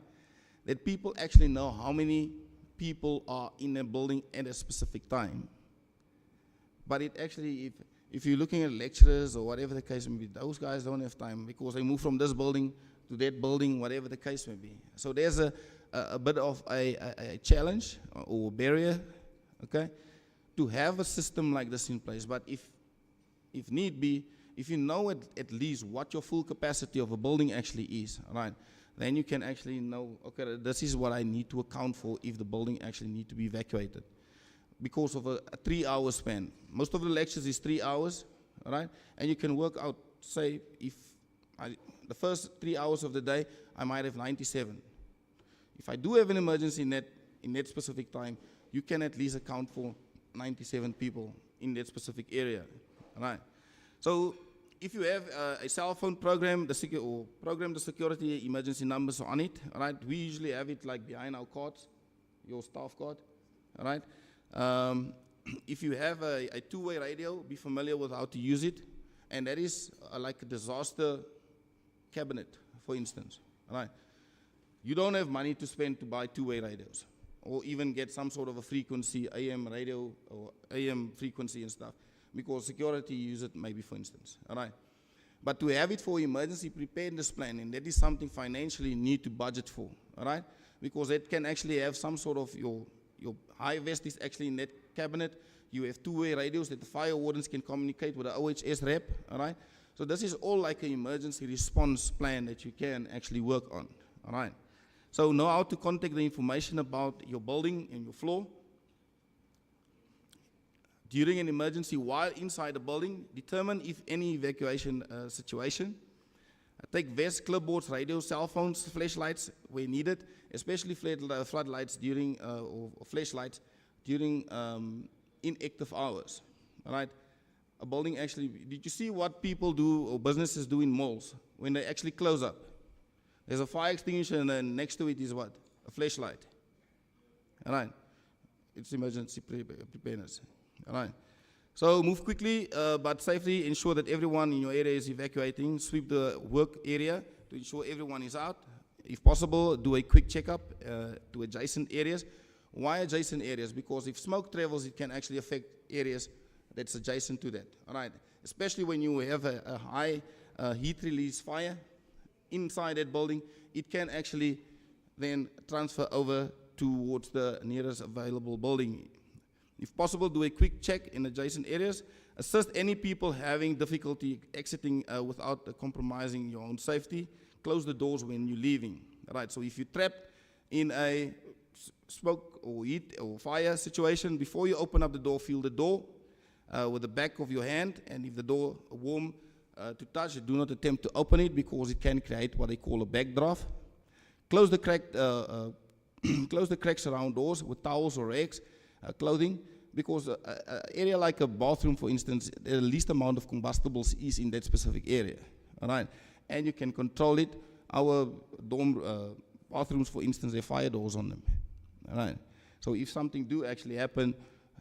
That people actually know how many people are in a building at a specific time. But it actually, if you're looking at lecturers or whatever the case may be, those guys don't have time because they move from this building to that building, whatever the case may be. So there's a bit of a challenge or barrier, okay, to have a system like this in place. But if need be, if you know at least what your full capacity of a building actually is, right, then you can actually know, okay, this is what I need to account for if the building actually need to be evacuated. Because of a 3-hour span. Most of the lectures is 3 hours, all right? And you can work out, say, the first 3 hours of the day, I might have 97. If I do have an emergency in that specific time, you can at least account for 97 people in that specific area, all right? So if you have a cell phone program, program the security emergency numbers on it, all right? We usually have it like behind our cards, your staff card, all right? If you have a two-way radio, be familiar with how to use it, and that is like a disaster cabinet, for instance, all right? You don't have money to spend to buy two-way radios, or even get some sort of a frequency, AM radio, or AM frequency and stuff, because security use it maybe, for instance, all right? But to have it for emergency preparedness planning, that is something financially you need to budget for, all right? Because it can actually have some sort of your high vest is actually in that cabinet. You have two-way radios that the fire wardens can communicate with the OHS rep, all right? So this is all like an emergency response plan that you can actually work on, all right? So know how to contact the information about your building and your floor. During an emergency, while inside the building, determine if any evacuation situation. Take vests, clipboards, radios, cell phones, flashlights where needed, especially floodlights during, or flashlights during inactive hours, all right? A building actually, did you see what people do or businesses do in malls when they actually close up? There's a fire extinguisher and then next to it is what? A flashlight, all right? It's emergency preparedness, all right? So move quickly, but safely. Ensure that everyone in your area is evacuating. Sweep the work area to ensure everyone is out. If possible, do a quick checkup to adjacent areas. Why adjacent areas? Because if smoke travels, it can actually affect areas that's adjacent to that, all right? Especially when you have a high heat release fire inside that building, it can actually then transfer over towards the nearest available building. If possible, do a quick check in adjacent areas. Assist any people having difficulty exiting without compromising your own safety. close the doors when you're leaving. Right? So if you're trapped in a smoke or heat or fire situation, before you open up the door, feel the door with the back of your hand, and if the door warm to touch, do not attempt to open it because it can create what they call a backdraft. Close the close the cracks around doors with towels or rags, clothing, because an area like a bathroom, for instance, the least amount of combustibles is in that specific area. All right, and you can control it. Our dorm bathrooms, for instance, they have fire doors on them. All right, so if something do actually happen,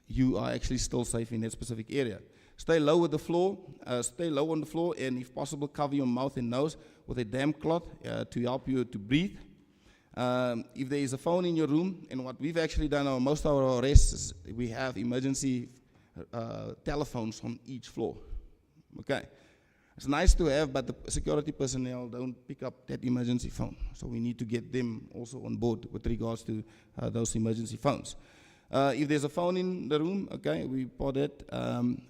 you are actually still safe in that specific area. Stay low with the floor, stay low on the floor, and if possible, cover your mouth and nose with a damp cloth to help you to breathe. If there is a phone in your room, and what we've actually done on most of our arrests is we have emergency telephones on each floor. Okay, it's nice to have, but the security personnel don't pick up that emergency phone, so we need to get them also on board with regards to those emergency phones. If there's a phone in the room, okay, we put it.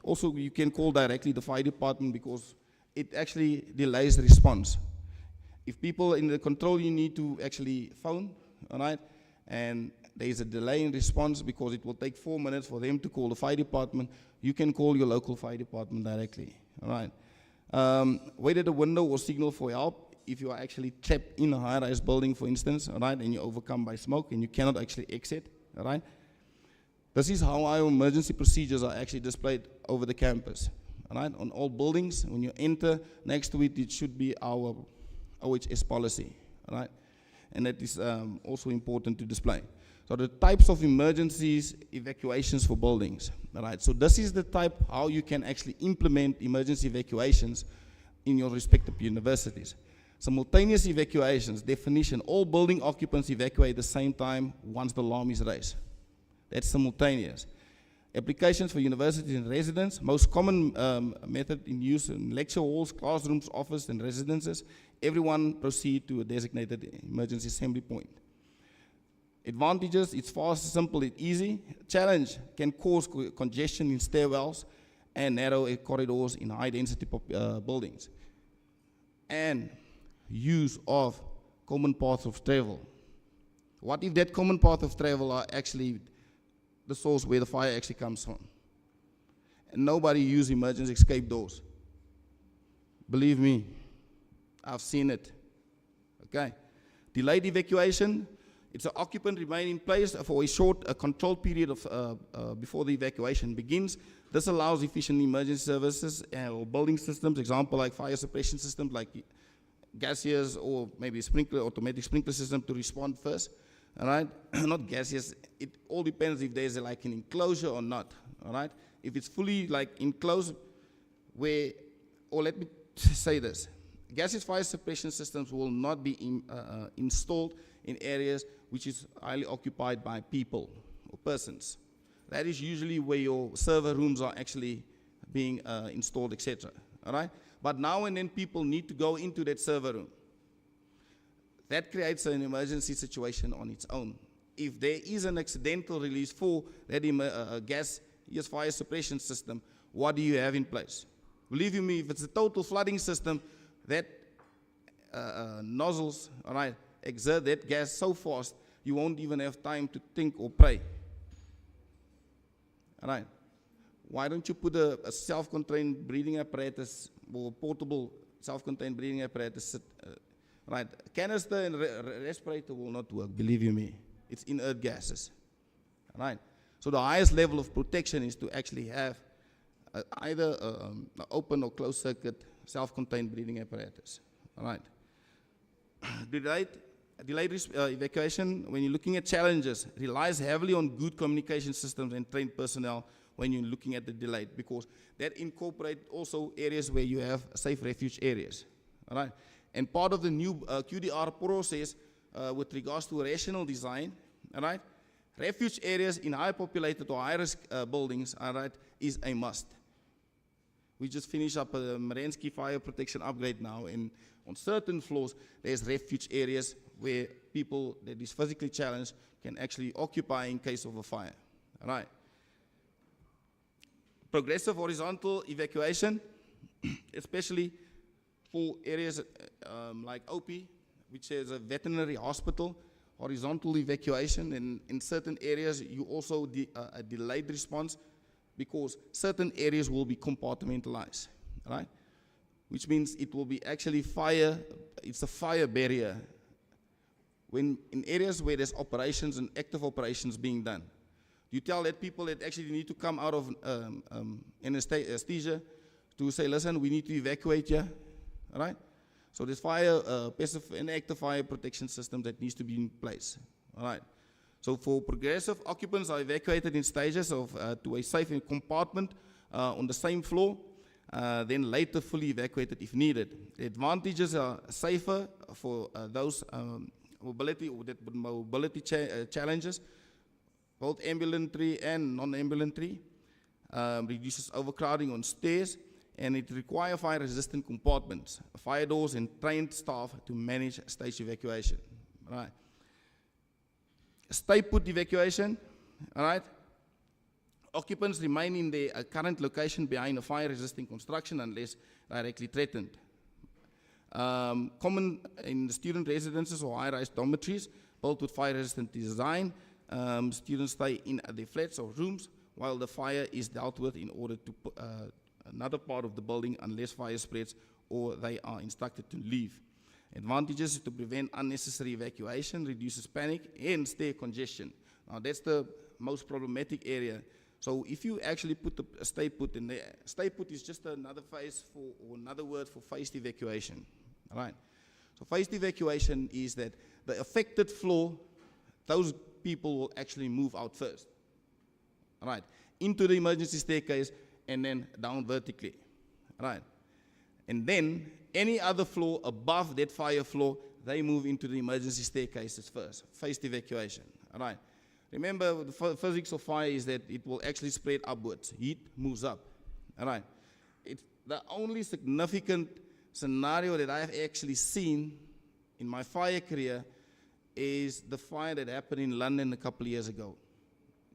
Also, you can call directly the fire department because it actually delays response. If people in the control, you need to actually phone, all right, and there is a delay in response because it will take 4 minutes for them to call the fire department. You can call your local fire department directly, all right. Wait at the window or signal for help if you are actually trapped in a high-rise building, for instance, all right, and you're overcome by smoke and you cannot actually exit, all right. This is how our emergency procedures are actually displayed over the campus, all right, on all buildings. When you enter, next to it, it should be our OHS policy, all right, and that is also important to display. So the types of emergencies, evacuations for buildings, all right, so this is the type how you can actually implement emergency evacuations in your respective universities. Simultaneous evacuations, definition, all building occupants evacuate at the same time once the alarm is raised. That's simultaneous. Applications for universities and residents, most common method in use in lecture halls, classrooms, office, and residences. Everyone proceed to a designated emergency assembly point. Advantages, it's fast, simple, and easy. Challenge, can cause congestion in stairwells and narrow corridors in high-density buildings. And use of common paths of travel. What if that common path of travel are actually the source where the fire actually comes from? And nobody use emergency escape doors. Believe me, I've seen it. Okay. Delayed evacuation, it's an occupant remain in place for a short controlled period of before the evacuation begins. This allows efficient emergency services or building systems, example like fire suppression systems like gaseous or maybe automatic sprinkler system to respond first. All right, not gaseous. It all depends if there's like an enclosure or not. All right, if it's fully like enclosed, or let me say this: gaseous fire suppression systems will not be installed in areas which is highly occupied by people or persons. That is usually where your server rooms are actually being installed, etc. All right, but now and then people need to go into that server room. That creates an emergency situation on its own. If there is an accidental release for that gas fire suppression system, what do you have in place? Believe you me, if it's a total flooding system, that nozzles, all right, exert that gas so fast, you won't even have time to think or pray. All right. Why don't you put a self-contained breathing apparatus or portable self-contained breathing apparatus? Right, canister and respirator will not work, believe you me. It's inert gases, right? So the highest level of protection is to actually have either an open or closed circuit self-contained breathing apparatus, all right? Delayed evacuation, when you're looking at challenges, relies heavily on good communication systems and trained personnel when you're looking at the delayed, because that incorporates also areas where you have safe refuge areas, all right? And part of the new QDR process with regards to rational design, all right, refuge areas in high populated or high risk buildings, all right, is a must. We just finished up a Marensky fire protection upgrade now, and on certain floors, there's refuge areas where people that is physically challenged can actually occupy in case of a fire, all right. Progressive horizontal evacuation, especially for areas like OP, which is a veterinary hospital, horizontal evacuation, and in certain areas you also a delayed response because certain areas will be compartmentalized, right? Which means it will be actually fire, it's a fire barrier. When in areas where there's operations and active operations being done, you tell that people that actually need to come out of anesthesia to say, listen, we need to evacuate you, all right? So there's fire, passive and active fire protection system that needs to be in place, all right? So for progressive, occupants are evacuated in stages of to a safe compartment on the same floor, then later fully evacuated if needed. The advantages are safer for those mobility challenges, both ambulatory and non-ambulatory, reduces overcrowding on stairs, and it requires fire-resistant compartments, fire doors, and trained staff to manage stage evacuation. All right. Stay put evacuation. All right. Occupants remain in their current location behind a fire-resistant construction unless directly threatened. Common in student residences or high-rise dormitories built with fire-resistant design. Students stay in their flats or rooms while the fire is dealt with in order to another part of the building unless fire spreads or they are instructed to leave. Advantages to prevent unnecessary evacuation, reduces panic and stair congestion. Now that's the most problematic area. So if you actually put a stay put in there, stay put is just another phase for, or another word for phased evacuation. All right. So phased evacuation is that the affected floor, those people will actually move out first. All right. Into the emergency staircase and then down vertically, right? And then any other floor above that fire floor, they move into the emergency staircases first, phased evacuation, all right? Remember, the physics of fire is that it will actually spread upwards. Heat moves up, all right? It's the only significant scenario that I've actually seen in my fire career is the fire that happened in London a couple of years ago.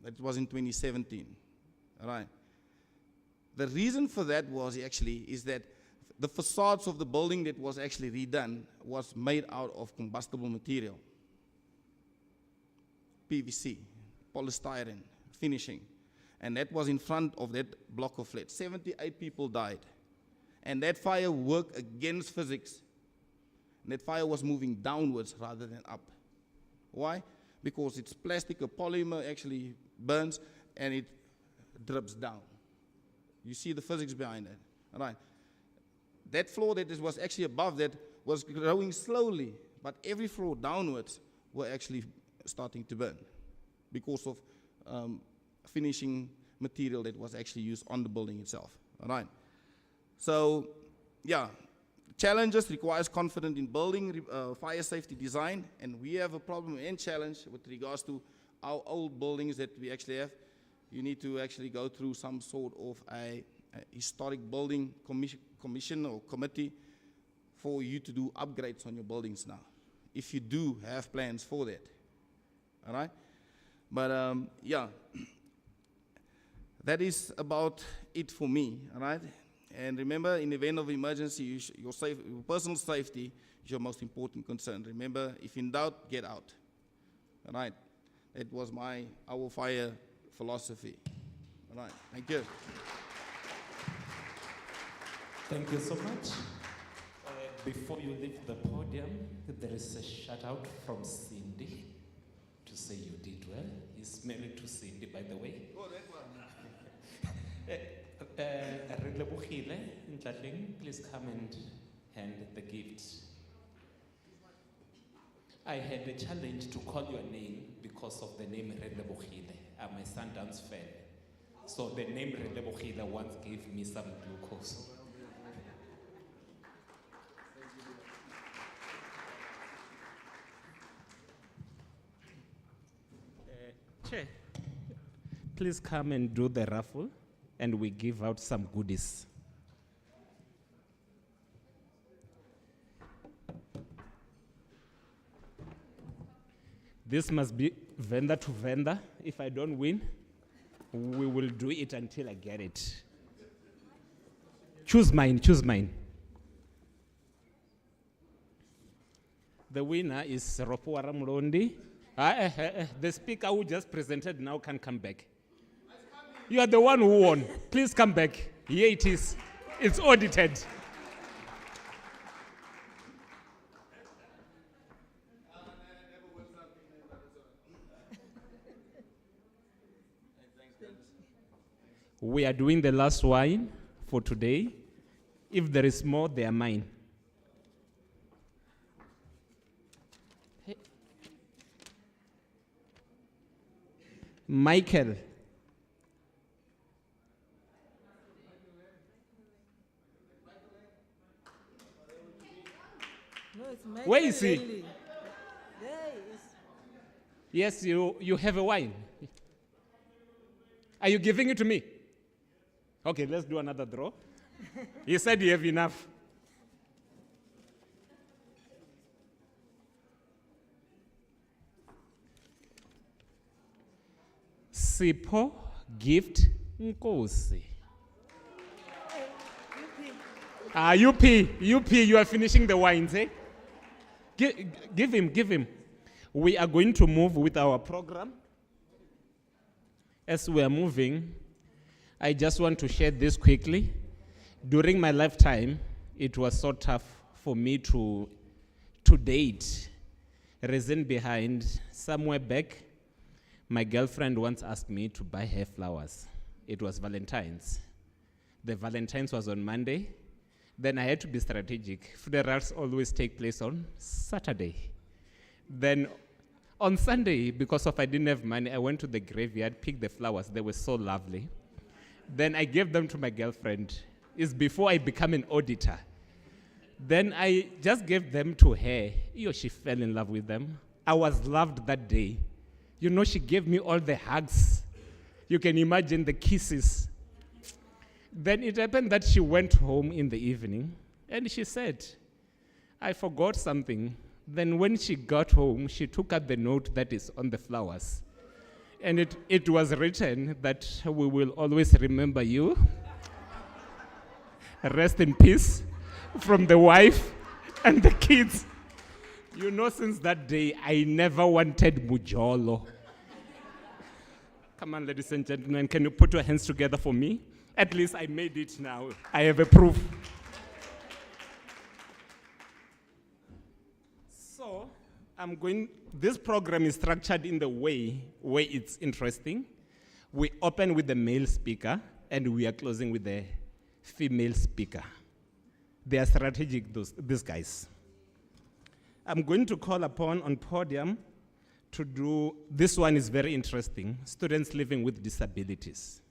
That was in 2017, all right? The reason for that is that the facades of the building that was actually redone was made out of combustible material. PVC, polystyrene, finishing. And that was in front of that block of flats. 78 people died. And that fire worked against physics. And that fire was moving downwards rather than up. Why? Because it's plastic, a polymer actually burns and it drips down. You see the physics behind it, all right? That floor that was actually above that was growing slowly, but every floor downwards were actually starting to burn because of finishing material that was actually used on the building itself, all right? So, yeah, challenges requires confidence in building fire safety design, and we have a problem and challenge with regards to our old buildings that we actually have. You need to actually go through some sort of a historic building commission or committee for you to do upgrades on your buildings now, if you do have plans for that, all right? But yeah, that is about it for me, all right? And remember, in the event of emergency, your personal safety is your most important concern. Remember, if in doubt, get out, all right? That was our fire philosophy. All right, thank you. Thank you so much. Before you leave the podium, there is a shout out from Cindy to say you did well. He's married to Cindy, by the way. Oh, that one. Please come and hand the gift. I had a challenge to call your name because of the name Relebohile. I'm a Sundance fan. So the name Relebohile once gave me some glucose. Chair, please come and do the raffle and we give out some goodies. This must be vendor to vendor. If I don't win, we will do it until I get it. Choose mine, choose mine. The winner is Ropuara Murondi. The speaker who just presented now can come back. You are the one who won. Please come back. Here it is. It's audited. We are doing the last wine for today. If there is more, they are mine. Michael. No, it's Michael. Where is he? Henley. There is. Yes, you have a wine. Are you giving it to me? Okay, let's do another draw. He said you have enough. Sipho gift Nkosi. UP, you are finishing the wines, eh? Give him. We are going to move with our program. As we are moving, I just want to share this quickly. During my lifetime, it was so tough for me to date. Reason behind, somewhere back, my girlfriend once asked me to buy her flowers. It was Valentine's. The Valentine's was on Monday. Then I had to be strategic. Funerals always take place on Saturday. Then on Sunday, because I didn't have money, I went to the graveyard, picked the flowers. They were so lovely. Then I gave them to my girlfriend. It's before I become an auditor. Then I just gave them to her. She fell in love with them. I was loved that day. She gave me all the hugs. You can imagine the kisses. Then it happened that she went home in the evening and she said, I forgot something. Then when she got home, she took out the note that is on the flowers. And it was written that we will always remember you. Rest in peace from the wife and the kids. Since that day, I never wanted Mujolo. Come on, ladies and gentlemen, can you put your hands together for me? At least I made it now. I have a proof. So, this program is structured in the way where it's interesting. We open with the male speaker, and we are closing with the female speaker. They are strategic, these guys. I'm going to call upon on podium to do, this one is very interesting, students living with disabilities.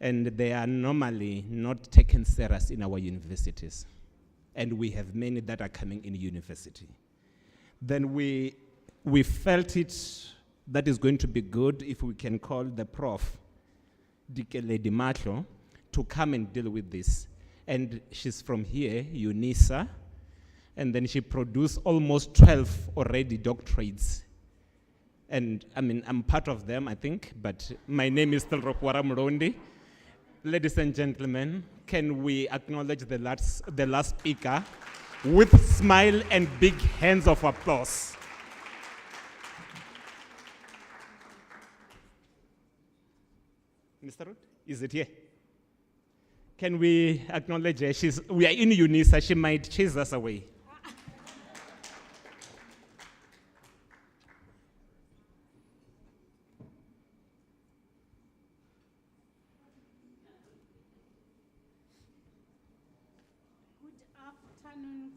And they are normally not taken serious in our universities. And we have many that are coming in university. Then we felt it that is going to be good if we can call the prof, Dikele Dimatlo, to come and deal with this. And she's from here, UNISA, and then she produced almost 12 already doctorates. And I'm part of them, I think, but my name is still Rokwara Murondi. Ladies and gentlemen, can we acknowledge the last speaker with smile and big hands of applause? Mr. Ruth, is it here? Can we acknowledge her? We are in UNISA, she might chase us away.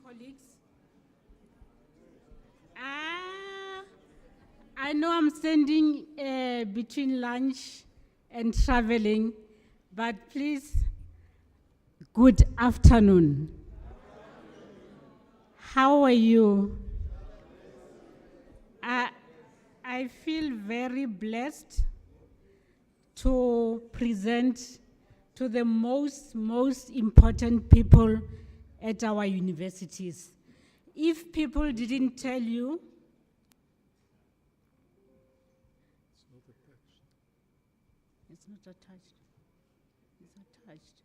Colleagues. I know I'm standing between lunch and traveling, but please, good afternoon. How are you? I feel very blessed to present to the most important people at our universities. If people didn't tell you, it's not attached. It's attached.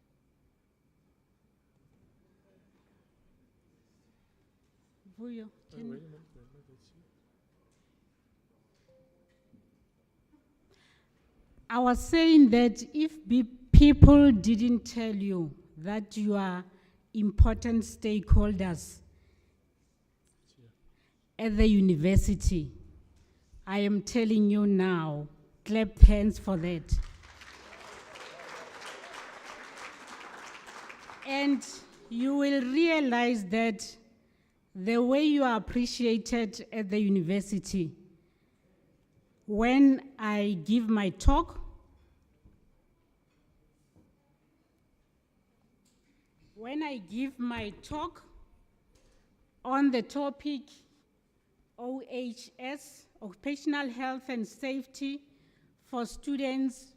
Vuyo, can- I was saying that if people didn't tell you that you are important stakeholders at the university, I am telling you now, clap hands for that. And you will realize that the way you are appreciated at the university, when I give my talk, on the topic OHS, Occupational Health and Safety for students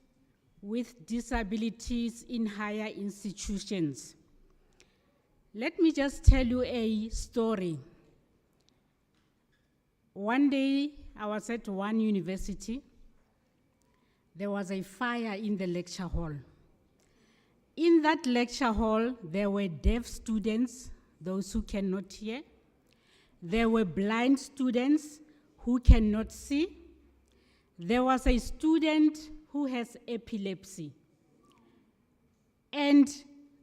with disabilities in higher institutions. Let me just tell you a story. One day, I was at one university. There was a fire in the lecture hall. In that lecture hall, there were deaf students, those who cannot hear. There were blind students who cannot see. There was a student who has epilepsy. And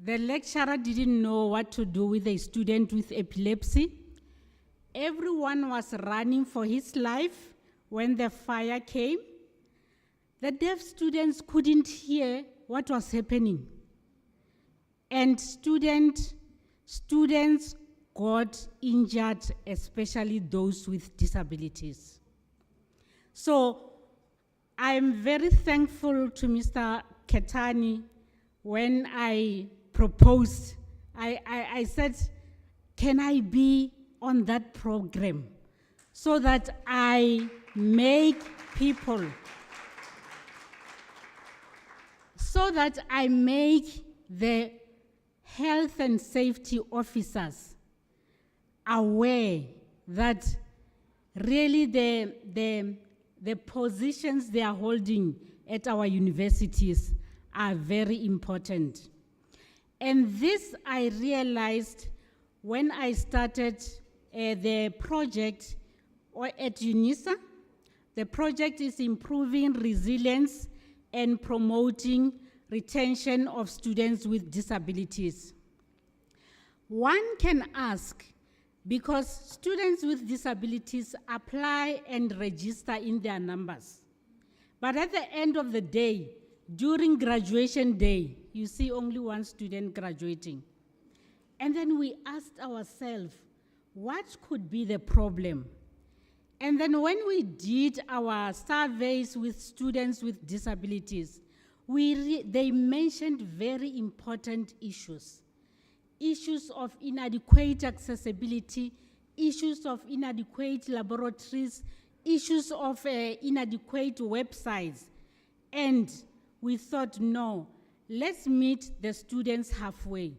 the lecturer didn't know what to do with a student with epilepsy. Everyone was running for his life when the fire came. The deaf students couldn't hear what was happening. And students got injured, especially those with disabilities. So I'm very thankful to Mr. Ketani. When I proposed, I said, can I be on that program so that I make people, so that I make the health and safety officers aware that really the positions they are holding at our universities are very important. And this I realized when I started the project at UNISA. The project is improving resilience and promoting retention of students with disabilities. One can ask, because students with disabilities apply and register in their numbers, but at the end of the day, during graduation day, you see only one student graduating. And then we asked ourselves, what could be the problem? And then when we did our surveys with students with disabilities, they mentioned very important issues. Issues of inadequate accessibility, issues of inadequate laboratories, issues of inadequate websites. And we thought, no, let's meet the students halfway.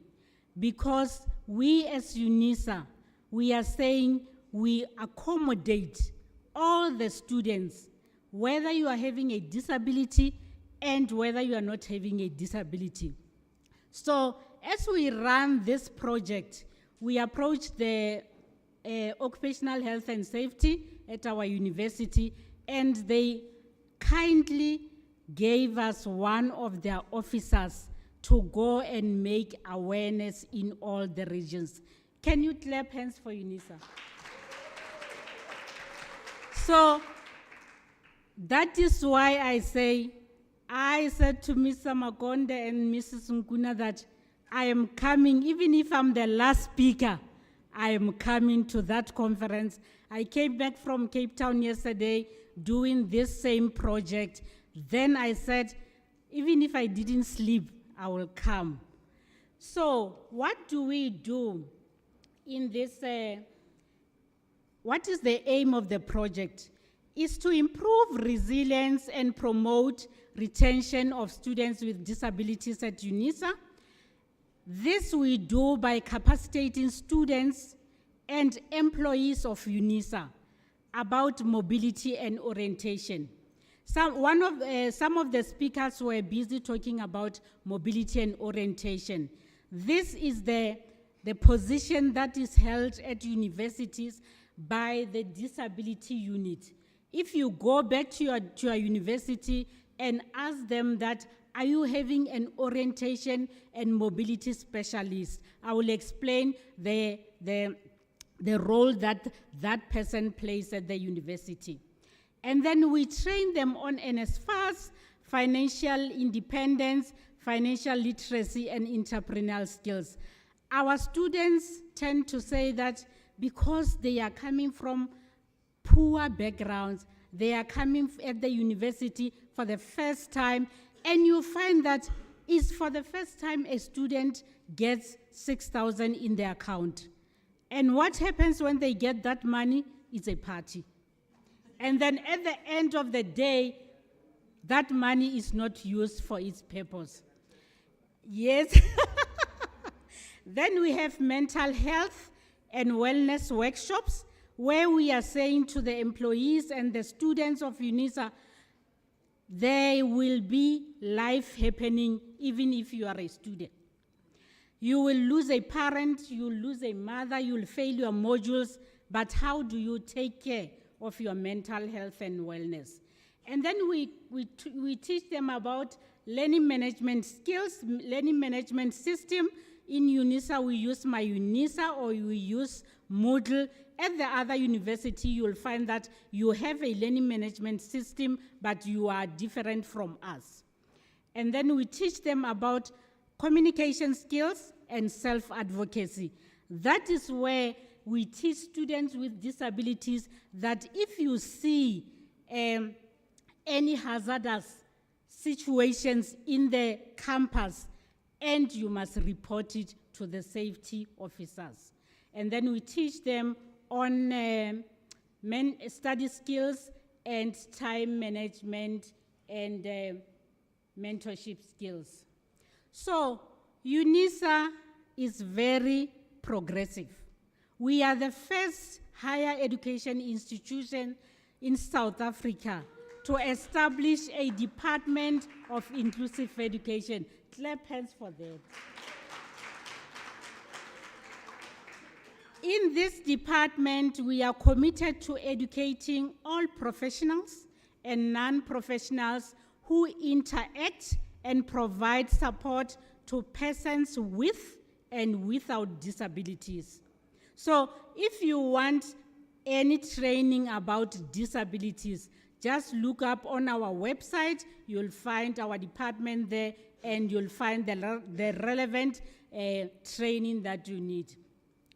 Because we as UNISA, we are saying we accommodate all the students, whether you are having a disability and whether you are not having a disability. So as we run this project, we approached the occupational health and safety at our university, and they kindly gave us one of their officers to go and make awareness in all the regions. Can you clap hands for UNISA? So that is why I said to Mr. Makonde and Mrs. Nkuna that I am coming, even if I'm the last speaker, I am coming to that conference. I came back from Cape Town yesterday doing this same project. Then I said, even if I didn't sleep, I will come. So what do we do in this? What is the aim of the project? Is to improve resilience and promote retention of students with disabilities at UNISA. This we do by capacitating students and employees of UNISA about mobility and orientation. Some of the speakers were busy talking about mobility and orientation. This is the the position that is held at universities by the disability unit. If you go back to your university and ask them that, are you having an orientation and mobility specialist? I will explain the role that that person plays at the university. And then we train them on NSFAS, financial independence, financial literacy, and entrepreneurial skills. Our students tend to say that because they are coming from poor backgrounds, they are coming at the university for the first time, and you find that it's for the first time a student gets 6,000 in their account. And what happens when they get that money? It's a party. And then at the end of the day, that money is not used for its purpose. Yes. Then we have mental health and wellness workshops, where we are saying to the employees and the students of UNISA, there will be life happening even if you are a student. You will lose a parent, you will lose a mother, you will fail your modules, but how do you take care of your mental health and wellness? And then we teach them about learning management skills, learning management system. In UNISA, we use My UNISA or we use Moodle. At the other university, you will find that you have a learning management system, but you are different from us. And then we teach them about communication skills and self-advocacy. That is where we teach students with disabilities that if you see any hazardous situations in the campus, and you must report it to the safety officers. And then we teach them on study skills and time management and mentorship skills. So UNISA is very progressive. We are the first higher education institution in South Africa to establish a Department of Inclusive Education. Clap hands for that. In this department, we are committed to educating all professionals and non-professionals who interact and provide support to persons with and without disabilities. So if you want any training about disabilities, just look up on our website, you'll find our department there, and you'll find the relevant training that you need.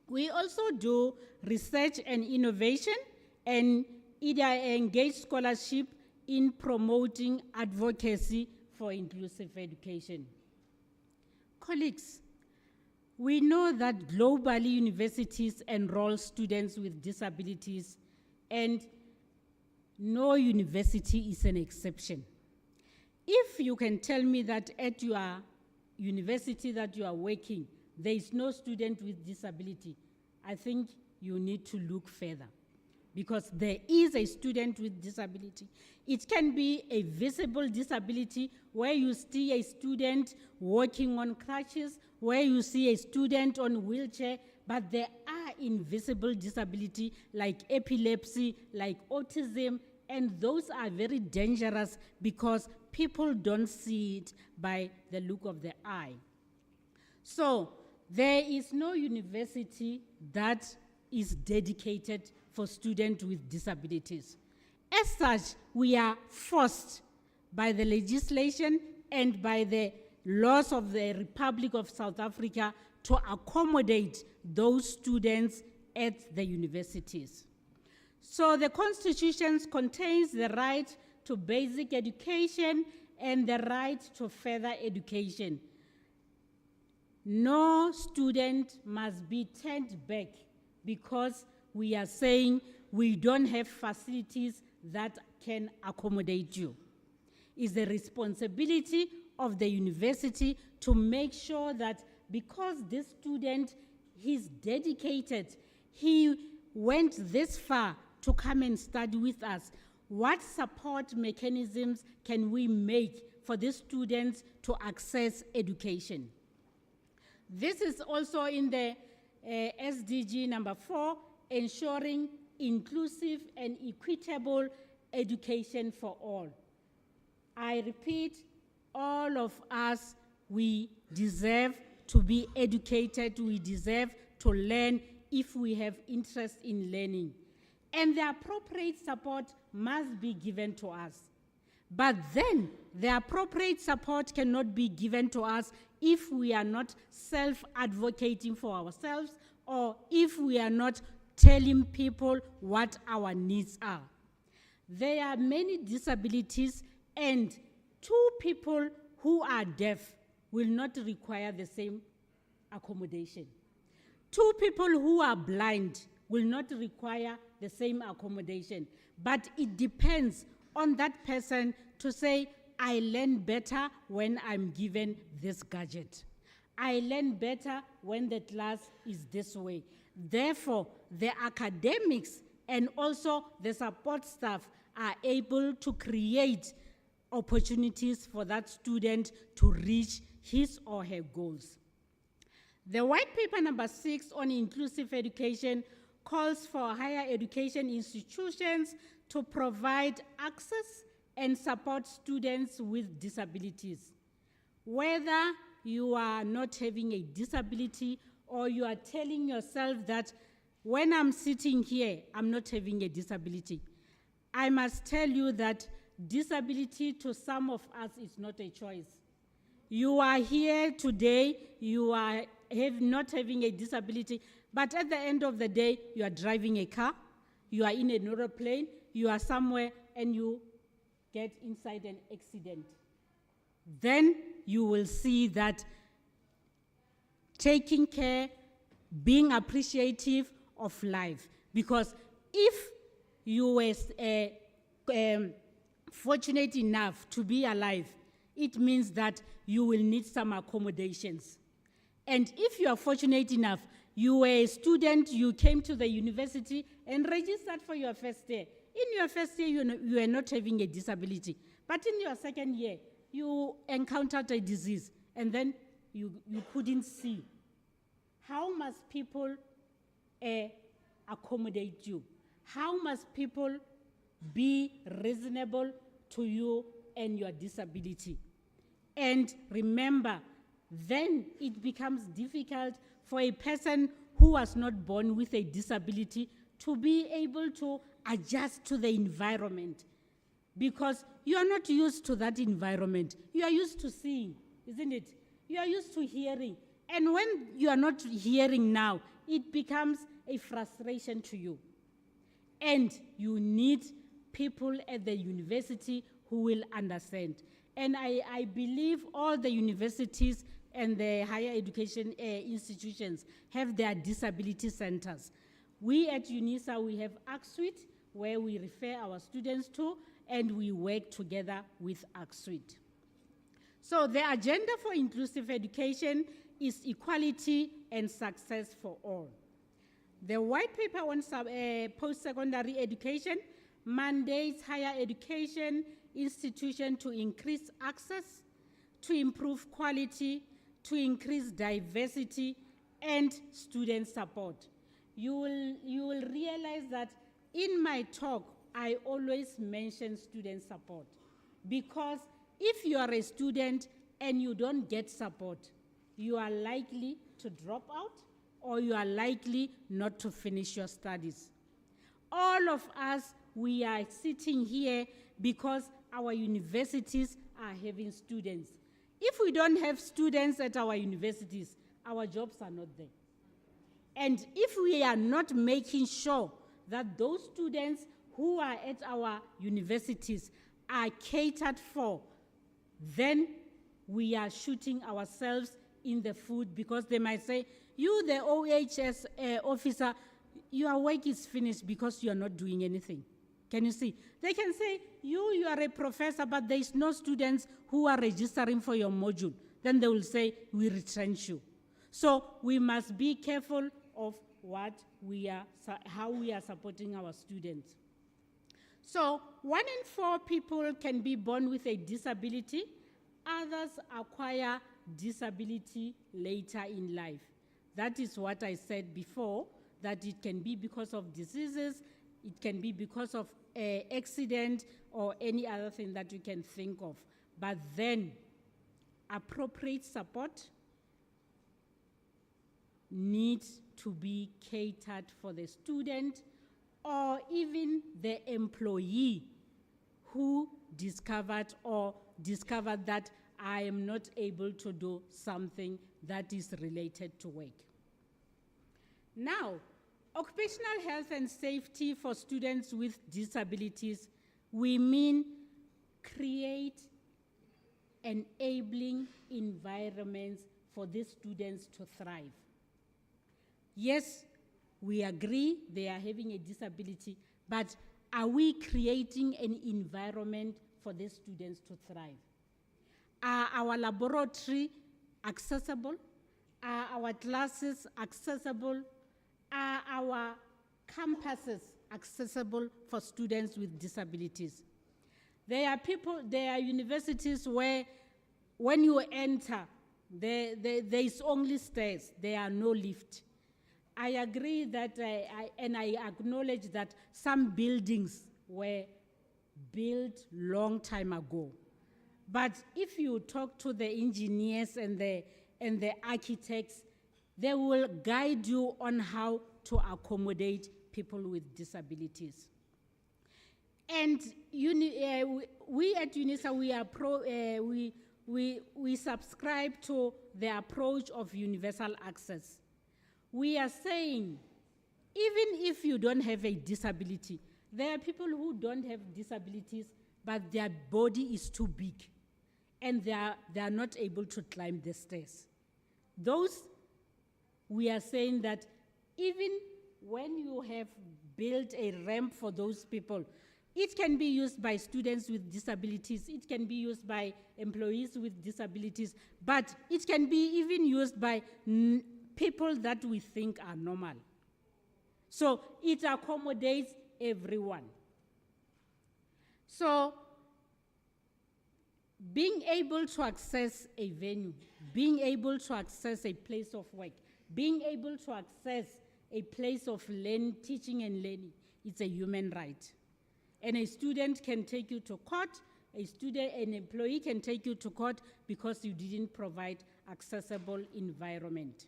We also do research and innovation and engage scholarship in promoting advocacy for inclusive education. Colleagues, we know that globally universities enroll students with disabilities, and no university is an exception. If you can tell me that at your university that you are working, there is no student with disability, I think you need to look further, because there is a student with disability. It can be a visible disability where you see a student walking on crutches, where you see a student on a wheelchair, but there are invisible disability like epilepsy, like autism, and those are very dangerous because people don't see it by the look of the eye. So there is no university that is dedicated for students with disabilities. As such, we are forced by the legislation and by the laws of the Republic of South Africa to accommodate those students at the universities. So the Constitution contains the right to basic education and the right to further education. No student must be turned back because we are saying we don't have facilities that can accommodate you. It's the responsibility of the university to make sure that because this student, he's dedicated, he went this far to come and study with us, what support mechanisms can we make for these students to access education? This is also in the SDG number 4, ensuring inclusive and equitable education for all. I repeat, all of us, we deserve to be educated, we deserve to learn if we have interest in learning. And the appropriate support must be given to us. But then, the appropriate support cannot be given to us if we are not self-advocating for ourselves or if we are not telling people what our needs are. There are many disabilities, and 2 people who are deaf will not require the same accommodation. 2 people who are blind will not require the same accommodation. But it depends on that person to say, I learn better when I'm given this gadget. I learn better when the class is this way. Therefore, the academics and also the support staff are able to create opportunities for that student to reach his or her goals. The white paper number 6 on inclusive education calls for higher education institutions to provide access and support students with disabilities. Whether you are not having a disability or you are telling yourself that when I'm sitting here, I'm not having a disability, I must tell you that disability to some of us is not a choice. You are here today, you are not having a disability, but at the end of the day, you are driving a car, you are in an aeroplane, you are somewhere, and you get inside an accident. Then you will see that taking care, being appreciative of life. Because if you were fortunate enough to be alive, it means that you will need some accommodations. And if you are fortunate enough, you were a student, you came to the university and registered for your first year. In your first year, you are not having a disability. But in your second year, you encountered a disease, and then you couldn't see. How must people accommodate you? How must people be reasonable to you and your disability? And remember, then it becomes difficult for a person who was not born with a disability to be able to adjust to the environment, because you are not used to that environment. You are used to seeing, isn't it? You are used to hearing. And when you are not hearing now, it becomes a frustration to you. And you need people at the university who will understand. And I believe all the universities and the higher education institutions have their disability centers. We at UNISA, we have ACSUIT, where we refer our students to, and we work together with ACSUIT. So the agenda for inclusive education is equality and success for all. The white paper on post-secondary education mandates higher education institutions to increase access, to improve quality, to increase diversity, and student support. You will realize that in my talk, I always mention student support, because if you are a student and you don't get support, you are likely to drop out or you are likely not to finish your studies. All of us, we are sitting here because our universities are having students. If we don't have students at our universities, our jobs are not there. And if we are not making sure that those students who are at our universities are catered for, then we are shooting ourselves in the foot, because they might say, you, the OHS officer, your work is finished because you are not doing anything. Can you see? They can say, you are a professor, but there is no students who are registering for your module. Then they will say, we retrench you. So we must be careful of how we are supporting our students. So 1 in 4 people can be born with a disability. Others acquire disability later in life. That is what I said before, that it can be because of diseases, it can be because of accident or any other thing that you can think of. But then, appropriate support needs to be catered for the student or even the employee who discovered that I am not able to do something that is related to work. Now, occupational health and safety for students with disabilities, we mean create enabling environments for these students to thrive. Yes, we agree they are having a disability, but are we creating an environment for these students to thrive? Are our laboratory accessible? Are our classes accessible? Are our campuses accessible for students with disabilities? There are universities where when you enter, there is only stairs, there are no lift. I agree that, and I acknowledge that some buildings were built long time ago. But if you talk to the engineers and the architects, they will guide you on how to accommodate people with disabilities. And we at UNISA, we subscribe to the approach of universal access. We are saying, even if you don't have a disability, there are people who don't have disabilities, but their body is too big, and they are not able to climb the stairs. Those, we are saying that even when you have built a ramp for those people, it can be used by students with disabilities, it can be used by employees with disabilities, but it can be even used by people that we think are normal. So it accommodates everyone. So being able to access a venue, being able to access a place of work, being able to access a place of teaching and learning, it's a human right. And a student can take you to court, an employee can take you to court because you didn't provide accessible environment.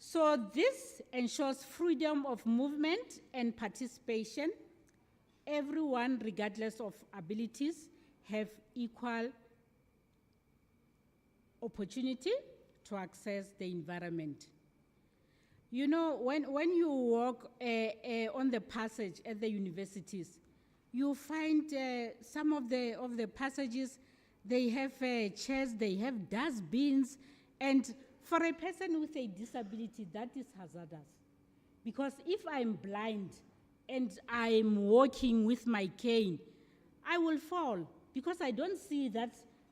So this ensures freedom of movement and participation. Everyone, regardless of abilities, have equal opportunity to access the environment. You know, when you walk on the passage at the universities, you find some of the passages, they have chairs, they have dustbins, and for a person with a disability, that is hazardous. Because if I'm blind and I'm walking with my cane, I will fall because I don't see that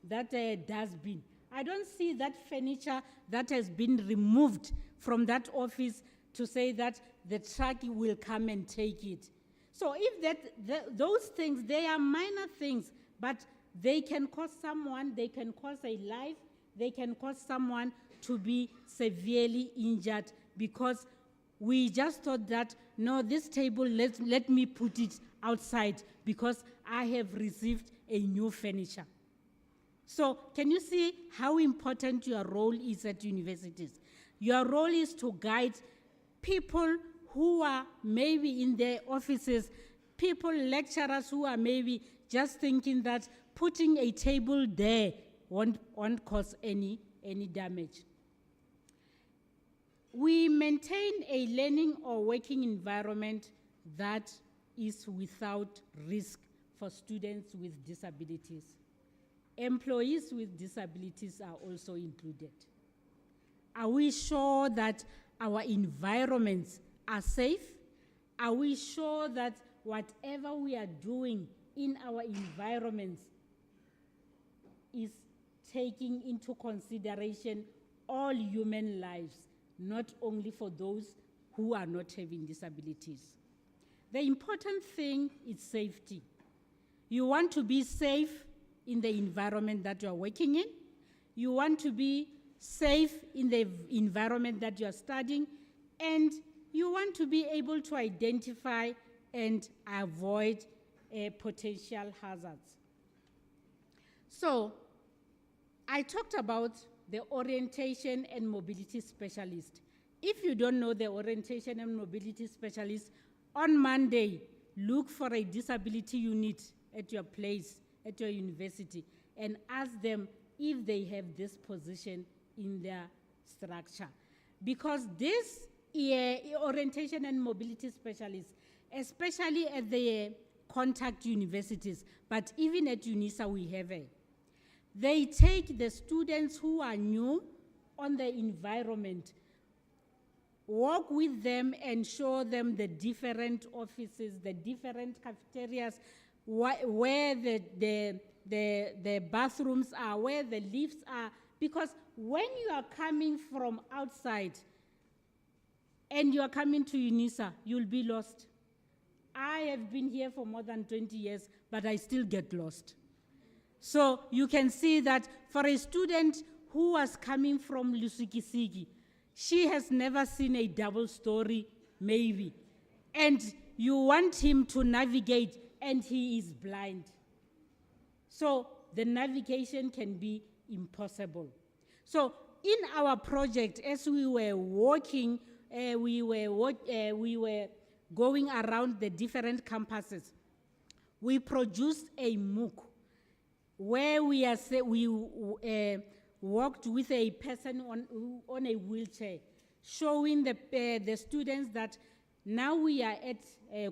dustbin. I don't see that furniture that has been removed from that office to say that the truck will come and take it. So if those things, they are minor things, but they can cause someone, they can cause a life, they can cause someone to be severely injured because we just thought that, no, this table, let me put it outside because I have received a new furniture. So can you see how important your role is at universities? Your role is to guide people who are maybe in their offices, lecturers who are maybe just thinking that putting a table there won't cause any damage. We maintain a learning or working environment that is without risk for students with disabilities. Employees with disabilities are also included. Are we sure that our environments are safe? Are we sure that whatever we are doing in our environments is taking into consideration all human lives, not only for those who are not having disabilities? The important thing is safety. You want to be safe in the environment that you are working in. You want to be safe in the environment that you are studying, and you want to be able to identify and avoid potential hazards. So, I talked about the orientation and mobility specialist. If you don't know the orientation and mobility specialist, on Monday, look for a disability unit at your place, at your university, and ask them if they have this position in their structure. Because this orientation and mobility specialists, especially at the contact universities, but even at UNISA we have it. They take the students who are new on the environment, walk with them and show them the different offices, the different cafeterias, where the bathrooms are, where the lifts are. Because when you are coming from outside and you are coming to UNISA, you'll be lost. I have been here for more than 20 years, but I still get lost. So you can see that for a student who was coming from Lusikisiki, she has never seen a double story, maybe. And you want him to navigate, and he is blind. So the navigation can be impossible. So in our project, as we were working, we were going around the different campuses. We produced a MOOC where we worked with a person on a wheelchair, showing the students that now we are at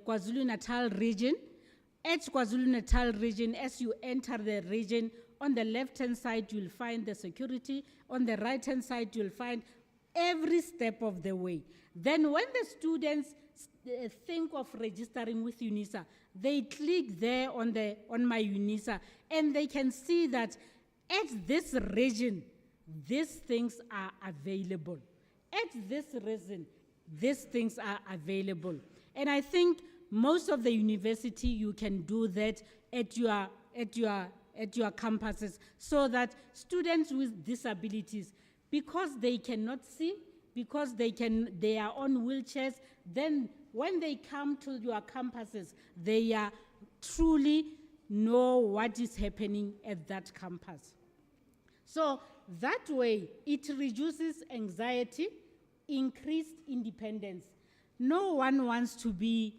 KwaZulu-Natal region. At KwaZulu-Natal region, as you enter the region, on the left-hand side, you'll find the security. On the right-hand side, you'll find every step of the way. Then when the students think of registering with UNISA, they click there on my UNISA, and they can see that at this region, these things are available. At this region, these things are available. And I think most of the university, you can do that at your campuses, so that students with disabilities, because they cannot see, because they are on wheelchairs, then when they come to your campuses, they are truly know what is happening at that campus. So that way, it reduces anxiety, increased independence. No one wants to be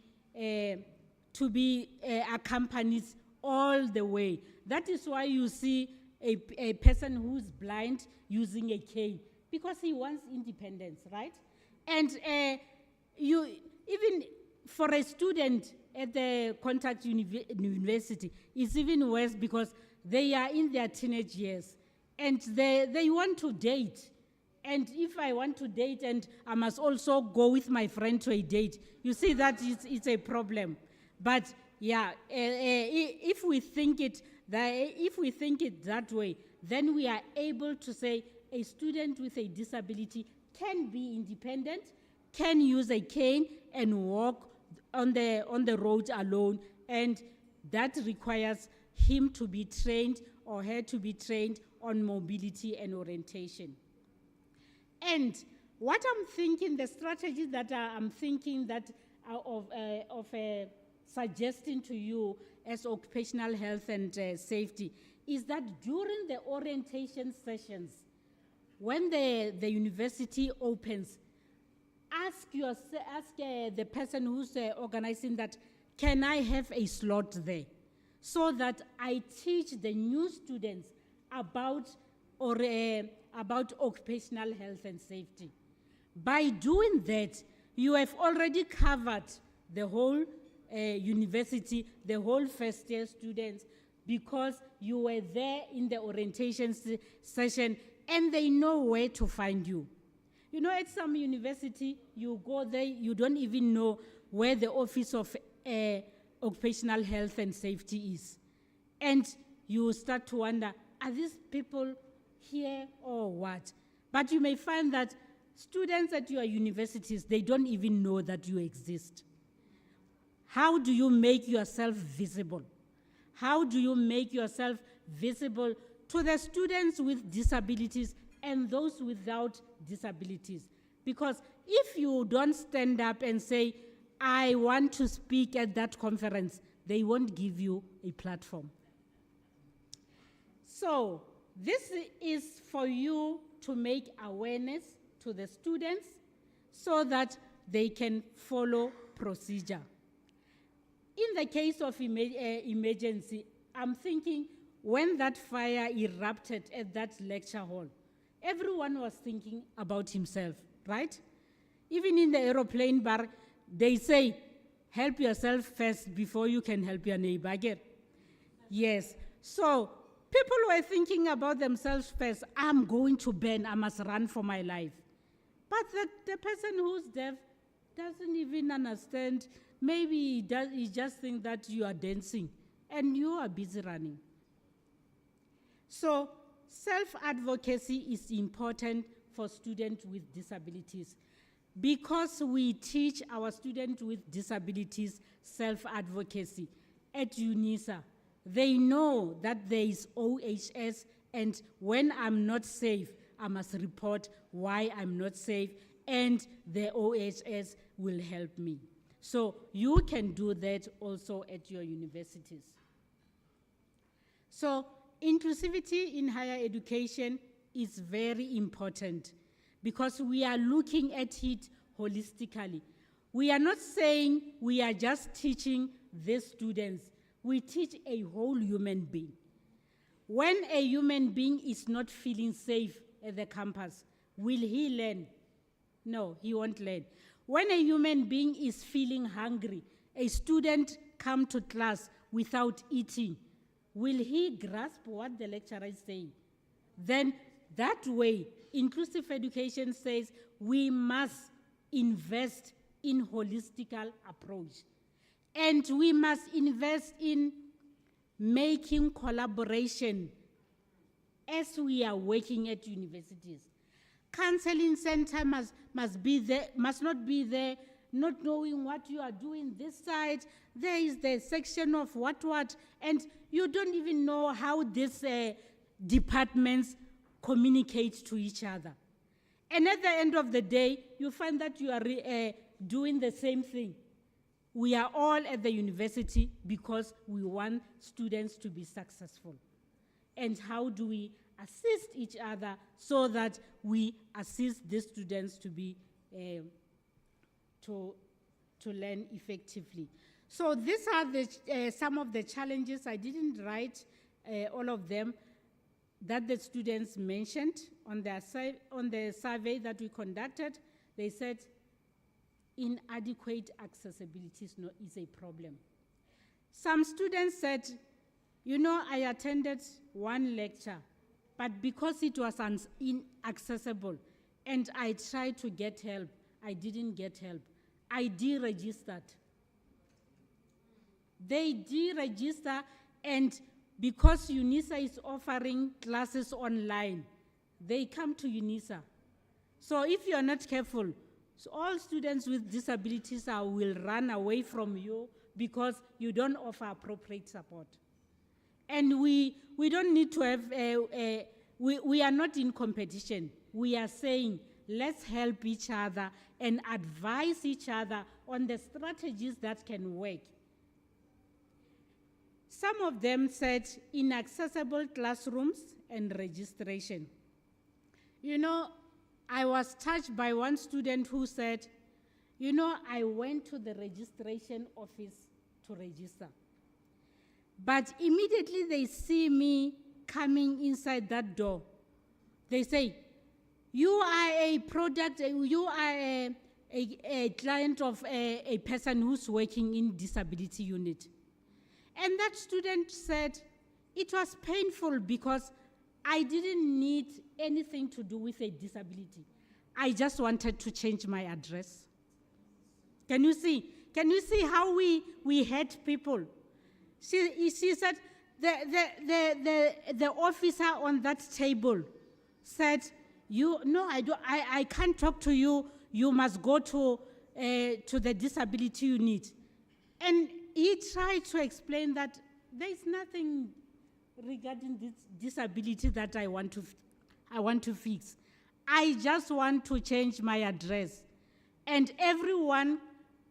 accompanied all the way. That is why you see a person who's blind using a cane, because he wants independence, right? And even for a student at the contact university, it's even worse, because they are in their teenage years and they want to date. And if I want to date and I must also go with my friend to a date, you see that it's a problem. But yeah, if we think it that way, then we are able to say a student with a disability can be independent, can use a cane and walk on the road alone, and that requires him to be trained or her to be trained on mobility and orientation. And what I'm thinking, the strategies that I'm thinking that of suggesting to you as occupational health and safety is that during the orientation sessions, when the university opens, ask the person who's organizing that, can I have a slot there? So that I teach the new students about occupational health and safety. By doing that, you have already covered the whole university, the whole first year students, because you were there in the orientation session and they know where to find you. You know, at some university, you go there, you don't even know where the Office of Occupational Health and Safety is. And you start to wonder, are these people here or what? But you may find that students at your universities, they don't even know that you exist. How do you make yourself visible? How do you make yourself visible to the students with disabilities and those without disabilities. Because if you don't stand up and say, I want to speak at that conference, they won't give you a platform. So this is for you to make awareness to the students so that they can follow procedure. In the case of emergency, I'm thinking when that fire erupted at that lecture hall, everyone was thinking about himself, right? Even in the aeroplane bar, they say, help yourself first before you can help your neighbor again. Yes. So people were thinking about themselves first. I'm going to burn. I must run for my life. But the person who's deaf doesn't even understand. Maybe he just thinks that you are dancing and you are busy running. So self-advocacy is important for students with disabilities because we teach our students with disabilities self-advocacy at UNISA. They know that there is OHS, and when I'm not safe, I must report why I'm not safe, and the OHS will help me. So you can do that also at your universities. So inclusivity in higher education is very important because we are looking at it holistically. We are not saying we are just teaching the students. We teach a whole human being. When a human being is not feeling safe at the campus, will he learn? No, he won't learn. When a human being is feeling hungry, a student come to class without eating, will he grasp what the lecturer is saying? Then that way, inclusive education says we must invest in holistical approach. And we must invest in making collaboration as we are working at universities. Counseling center must not be there, not knowing what you are doing this side. There is the section of what, and you don't even know how these departments communicate to each other. And at the end of the day, you find that you are doing the same thing. We are all at the university because we want students to be successful. And how do we assist each other so that we assist the students to be to learn effectively? So these are the some of the challenges. I didn't write all of them that the students mentioned on the survey that we conducted. They said inadequate accessibility is a problem. Some students said, you know, I attended one lecture, but because it was inaccessible and I tried to get help, I didn't get help. I deregistered. They deregister, and because UNISA is offering classes online, they come to UNISA. So if you're not careful, so all students with disabilities will run away from you because you don't offer appropriate support. And we don't need to have, we are not in competition. We are saying, let's help each other and advise each other on the strategies that can work. Some of them said inaccessible classrooms and registration. You know, I was touched by one student who said, you know, I went to the registration office to register. But immediately they see me coming inside that door. They say, you are a product, you are a client of a person who's working in disability unit. And that student said, it was painful because I didn't need anything to do with a disability. I just wanted to change my address. Can you see? Can you see how we hurt people? She said, the officer on that table said, I can't talk to you. You must go to the disability unit. And he tried to explain that there is nothing regarding this disability that I want to I want to fix. I just want to change my address. And everyone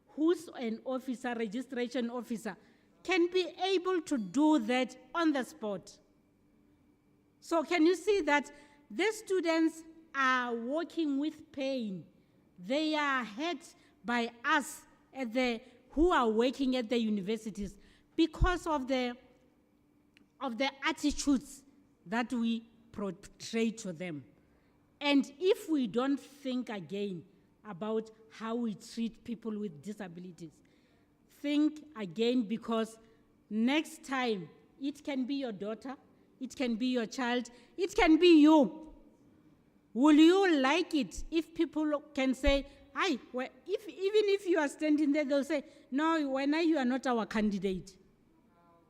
who's an officer, registration officer, can be able to do that on the spot. So can you see that the students are working with pain? They are hurt by us who are working at the universities because of the attitudes that we portray to them. And if we don't think again about how we treat people with disabilities, think again, because next time it can be your daughter, it can be your child, it can be you. Will you like it if people can say, "Hi," even if you are standing there, they'll say, "No, you are not our candidate."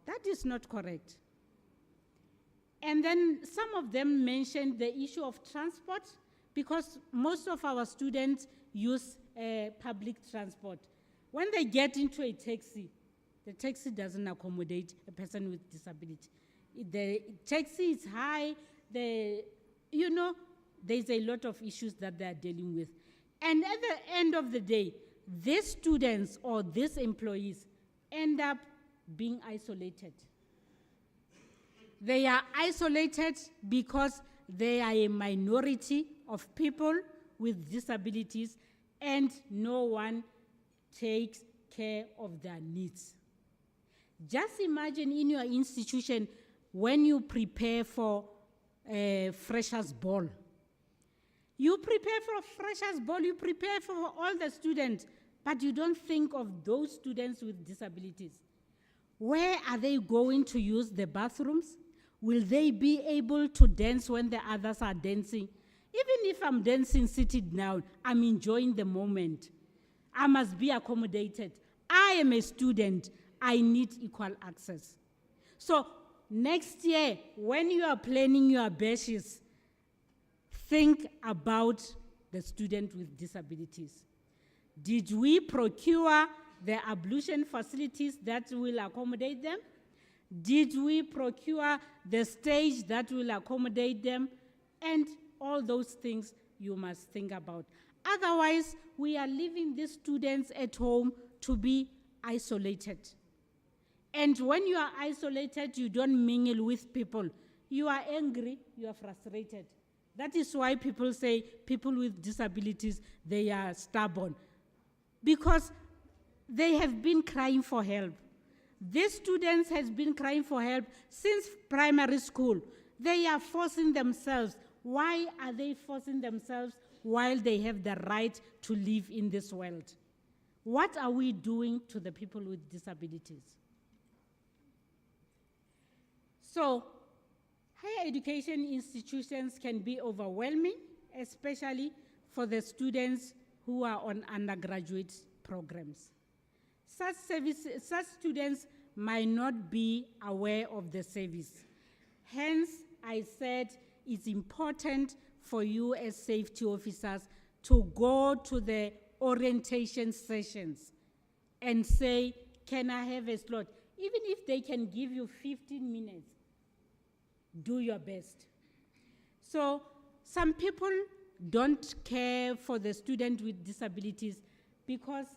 That is not correct. And then some of them mentioned the issue of transport, because most of our students use public transport. When they get into a taxi, the taxi doesn't accommodate a person with disability. The taxi is high, there's a lot of issues that they are dealing with. And at the end of the day, these students or these employees end up being isolated. They are isolated because they are a minority of people with disabilities, and no one takes care of their needs. Just imagine in your institution when you prepare for a freshers' ball. You prepare for a freshers' ball, you prepare for all the students, but you don't think of those students with disabilities. Where are they going to use the bathrooms? Will they be able to dance when the others are dancing? Even if I'm dancing seated down, I'm enjoying the moment. I must be accommodated. I am a student. I need equal access. So next year, when you are planning your bashes, think about the student with disabilities. Did we procure the ablution facilities that will accommodate them? Did we procure the stage that will accommodate them? And all those things you must think about. Otherwise, we are leaving these students at home to be isolated. And when you are isolated, you don't mingle with people. You are angry, you are frustrated. That is why people say people with disabilities, they are stubborn. Because they have been crying for help. These students have been crying for help since primary school. They are forcing themselves. Why are they forcing themselves while they have the right to live in this world? What are we doing to the people with disabilities? So, higher education institutions can be overwhelming, especially for the students who are on undergraduate programs. Such students might not be aware of the service. Hence, I said it's important for you as safety officers to go to the orientation sessions and say, "Can I have a slot?" Even if they can give you 15 minutes, do your best. So some people don't care for the student with disabilities because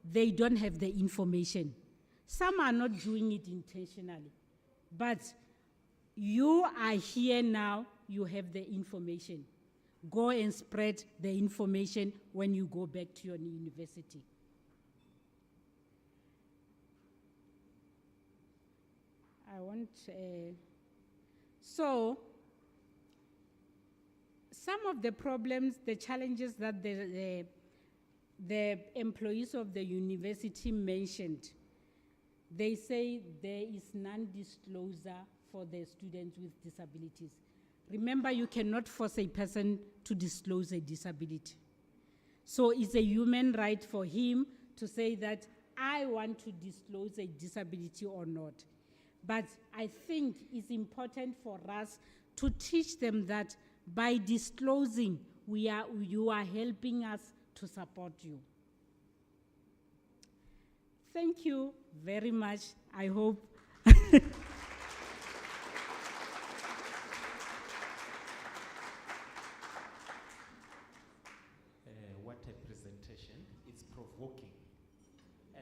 they don't have the information. Some are not doing it intentionally. But you are here now, you have the information. Go and spread the information when you go back to your university. So, some of the problems, the challenges that the employees of the university mentioned, they say there is non-disclosure for the students with disabilities. Remember, you cannot force a person to disclose a disability. So it's a human right for him to say that I want to disclose a disability or not. But I think it's important for us to teach them that by disclosing, you are helping us to support you. Thank you very much. I hope.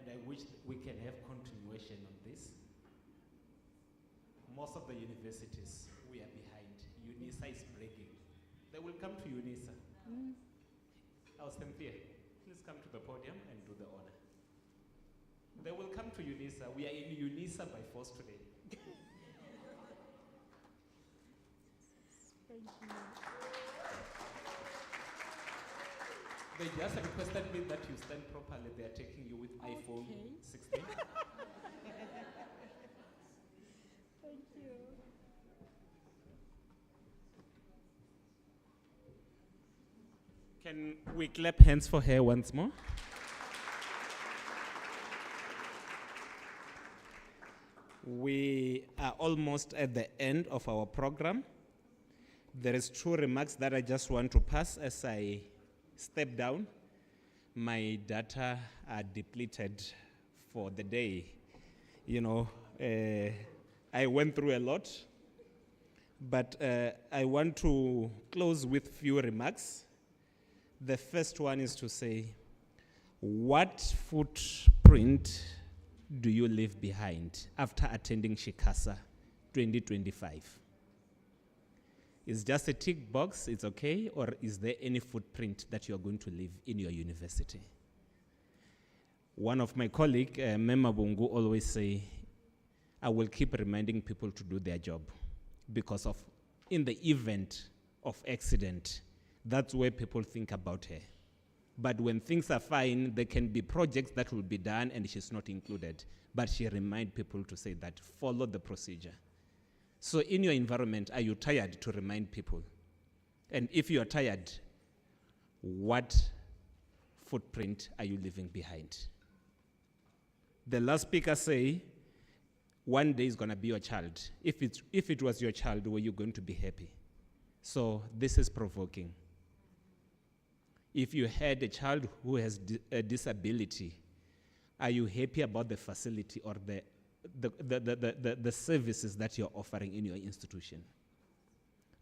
I wish we can have continuation on this. Most of the universities, we are behind. UNISA is breaking. They will come to UNISA. Cynthia, please come to the podium and do the honor. They will come to UNISA. We are in UNISA by force today. Thank you. They just requested me that you stand properly. They are taking you with iPhone 16. Thank you. Can we clap hands for her once more? We are almost at the end of our program. There is 2 remarks that I just want to pass as I step down. My data are depleted for the day. You know, I went through a lot, but I want to close with few remarks. The first one is to say, what footprint do you leave behind after attending Shecasa 2025? Is just a tick box, it's okay, or is there any footprint that you are going to leave in your university? One of my colleagues, Mema Bungu, always say, I will keep reminding people to do their job because of, in the event of accident, that's where people think about her. But when things are fine, there can be projects that will be done and she's not included. But she reminds people to say that, follow the procedure. So in your environment, are you tired to remind people? And if you are tired, what footprint are you leaving behind? The last speaker say, one day is going to be your child. If it was your child, were you going to be happy? So this is provoking. If you had a child who has a disability, are you happy about the facility or the services that you're offering in your institution?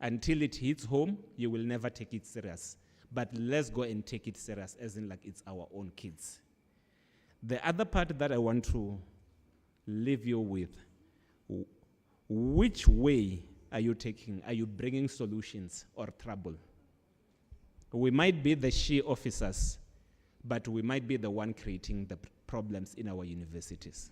Until it hits home, you will never take it serious. But let's go and take it serious, as in like it's our own kids. The other part that I want to leave you with, which way are you taking? Are you bringing solutions or trouble? We might be the she officers, but we might be the one creating the problems in our universities.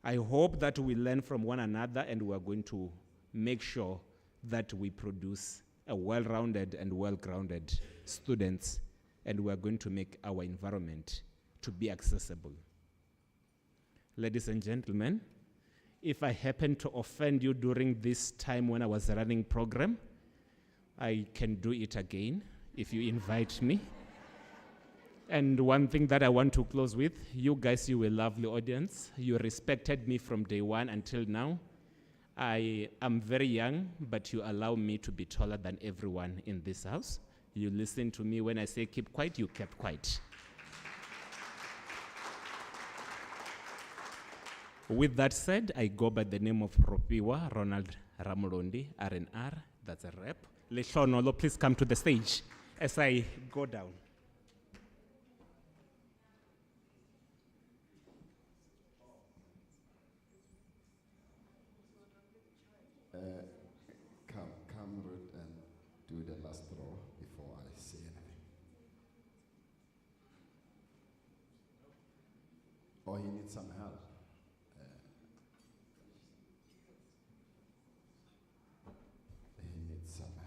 I hope that we learn from one another and we are going to make sure that we produce a well-rounded and well-grounded students, and we are going to make our environment to be accessible. Ladies and gentlemen, if I happen to offend you during this time when I was running program, I can do it again if you invite me. And one thing that I want to close with, you guys, you were a lovely audience. You respected me from day one until now. I am very young, but you allow me to be taller than everyone in this house. You listen to me when I say keep quiet, you kept quiet. With that said, I go by the name of Ropiwa Ronald Ramulondi, RNR, that's a rep. Leshonolo, please come to the stage as I go down. Come, Ruth, and do the last draw before I say anything. Or he needs some help. He needs some help.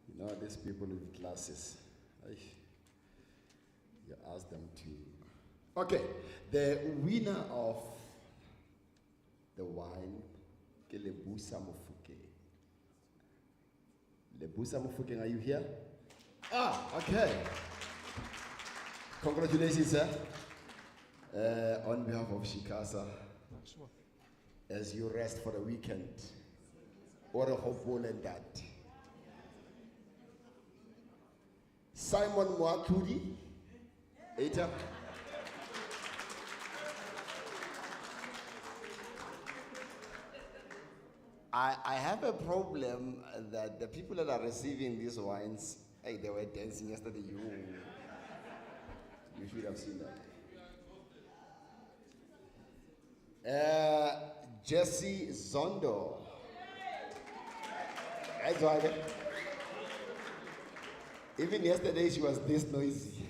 You know, these people with glasses, you ask them to. Okay, the winner of the wine, ke Lebusa Mofokeng. Lebusa Mofokeng, are you here? Ah, okay. Congratulations, sir. On behalf of Shecasa, as you rest for the weekend, what a hopeful and that. Simon Mwatudi, Eta. I have a problem that the people that are receiving these wines, hey, they were dancing yesterday. You should have seen that. Jesse Zondo. That's why. Even yesterday she was this noisy.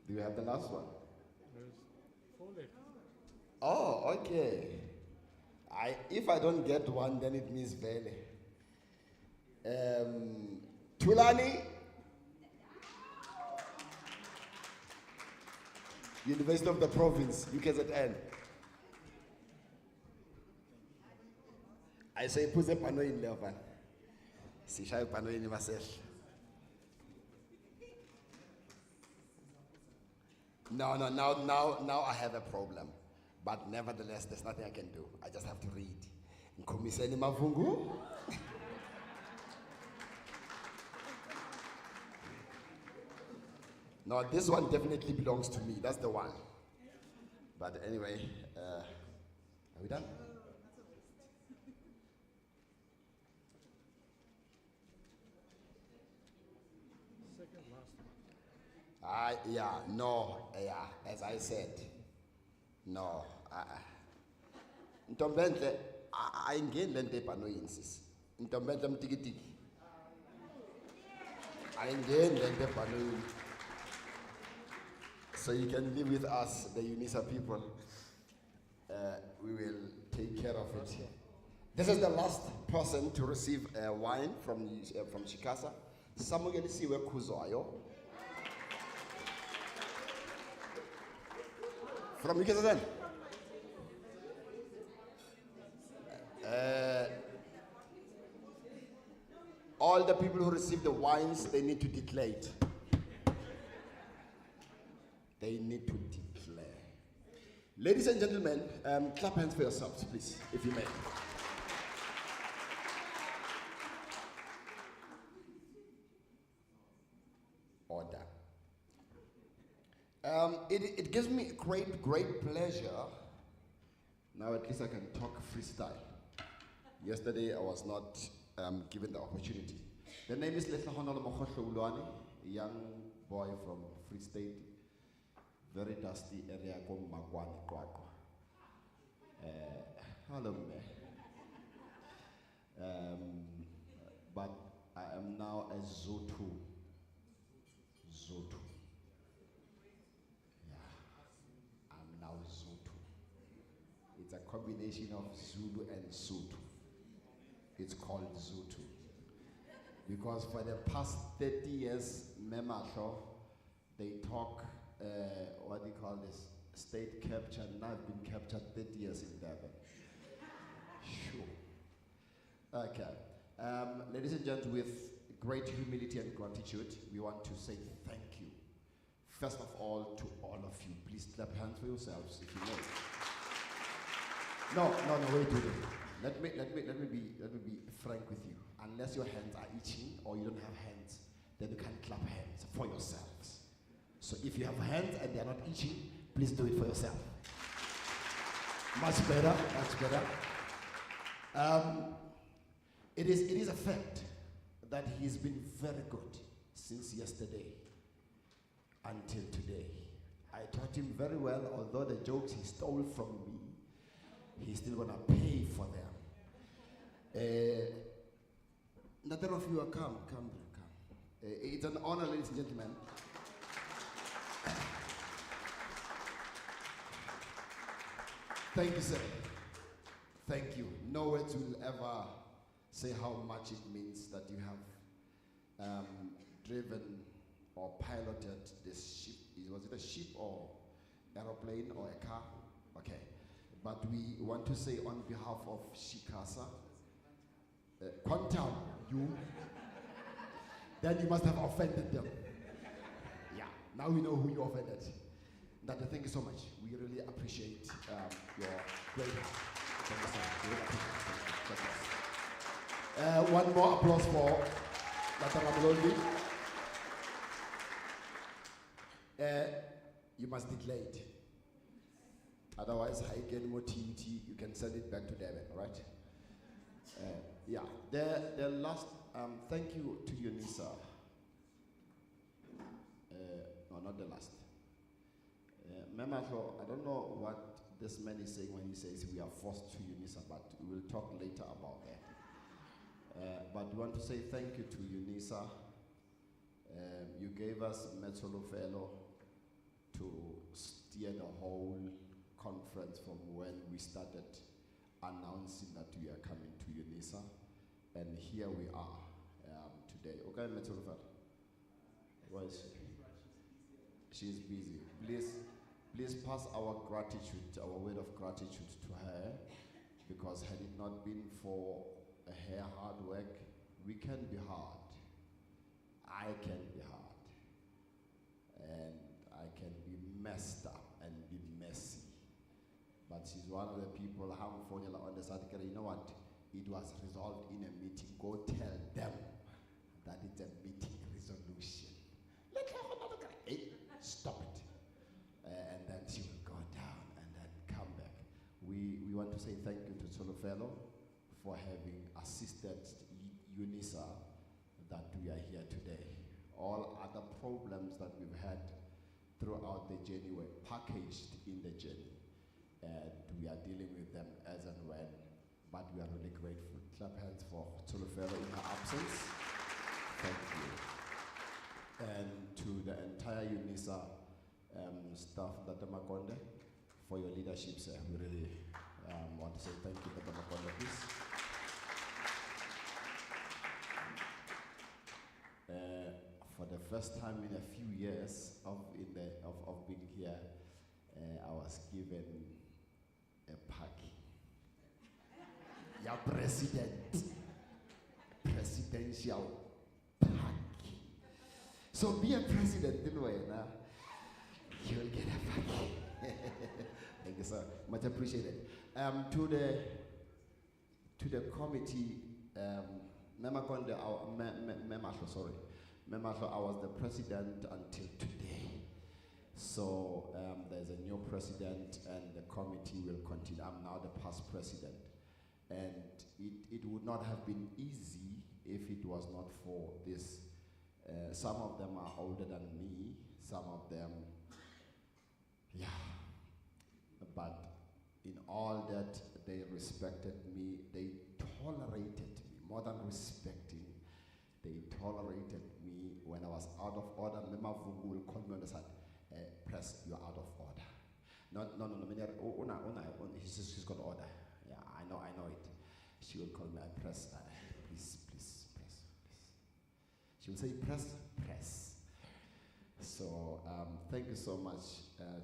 Do you have the last one? Oh, okay. If I don't get one, then it means Vele. Tulani, University of the Province, UKZN. I say, put a pano in Levan. Si shay pano in myself. No, now I have a problem. But nevertheless, there's nothing I can do. I just have to read. Nkomiseni mavungu. No, this one definitely belongs to me. That's the one. But anyway, are we done? As I said, no. Ntombentle, I engage lente panoinsis. Ntombentle mtikitiki. I engage lente panoin. So you can live with us, the UNISA people. We will take care of it. This is the last person to receive wine from Shecasa. Samuel siwe kuzoyo. From UKZN. All the people who receive the wines, they need to declare it. They need to declare. Ladies and gentlemen, clap hands for yourselves, please, if you may. Order. It gives me great pleasure. Now at least I can talk freestyle. Yesterday I was not given the opportunity. The name is Letla Honolo Mokhohlo Ulwane, a young boy from Free State, very dusty area called Magwani Kwakwa. Hello, but I am now a Zotu. It's a combination of Zulu and Sotho. It's called Zotho. Because for the past 30 years, Memasho, they talk, what do you call this? State capture, and I've been captured 30 years in Durban. Sure. Okay. Ladies and gentlemen, with great humility and gratitude, we want to say thank you. First of all, to all of you. Please clap hands for yourselves if you know. No, wait a minute. Let me be frank with you. Unless your hands are itching or you don't have hands, then you can clap hands for yourselves. So if you have hands and they are not itching, please do it for yourself. Much better. It is a fact that he's been very good since yesterday until today. I taught him very well, although the jokes he stole from me, he's still gonna pay for them. Another of you are come. It's an honor, ladies and gentlemen. Thank you, sir. Thank you. No words will ever say how much it means that you have driven or piloted this ship. Was it a ship or aeroplane or a car? Okay. But we want to say on behalf of Shecasa, Quantum, then you must have offended them. Yeah, now we know who you offended. Dada, thank you so much. We really appreciate your great heart. One more applause for Dr. Ramolodi. You must declare it. Otherwise, I get more TUT, you can send it back to Devon, right? Yeah, the last, thank you to UNISA. No, not the last. Memato, I don't know what this man is saying when he says we are forced to UNISA, but we will talk later about that. But we want to say thank you to UNISA. You gave us Metsolo Fellow to steer the whole conference from when we started announcing that we are coming to UNISA. And here we are today. Okay, Metsolo Fellow. Where is she? She's busy. Please pass our gratitude, our word of gratitude to her, because had it not been for her hard work, we can be hard. I can be hard. And I can be messed up and be messy. But she's one of the people, I'm phoning on the article, you know what? It was resolved in a meeting. Go tell them that it's a meeting resolution. Let her stop it. And then she will go down and then come back. We want to say thank you to Solofelo for having assisted UNISA that we are here today. All other problems that we've had throughout the journey were packaged in the journey. And we are dealing with them as and when. But we are really grateful. Clap hands for Solofelo in her absence. Thank you. And to the entire UNISA staff, Dr. Makonde, for your leadership, sir. We really want to say thank you, Dr. Makonde, please. For the first time in a few years of being here, I was given a pack. Your presidential pack. So be a president, didn't we? You will get a pack. Thank you, sir. Much appreciated. To the committee, Memakonde, sorry. Memato, I was the president until today. So there's a new president and the committee will continue. I'm now the past president. And it would not have been easy if it was not for this. Some of them are older than me, some of them, yeah. But in all that, they respected me, they tolerated me, more than respecting, they tolerated me when I was out of order. Mema Vungu will call me on the side, press, you're out of order. No, she's got order. Yeah, I know it. She will call me, I press, please, press. She will say, press. So thank you so much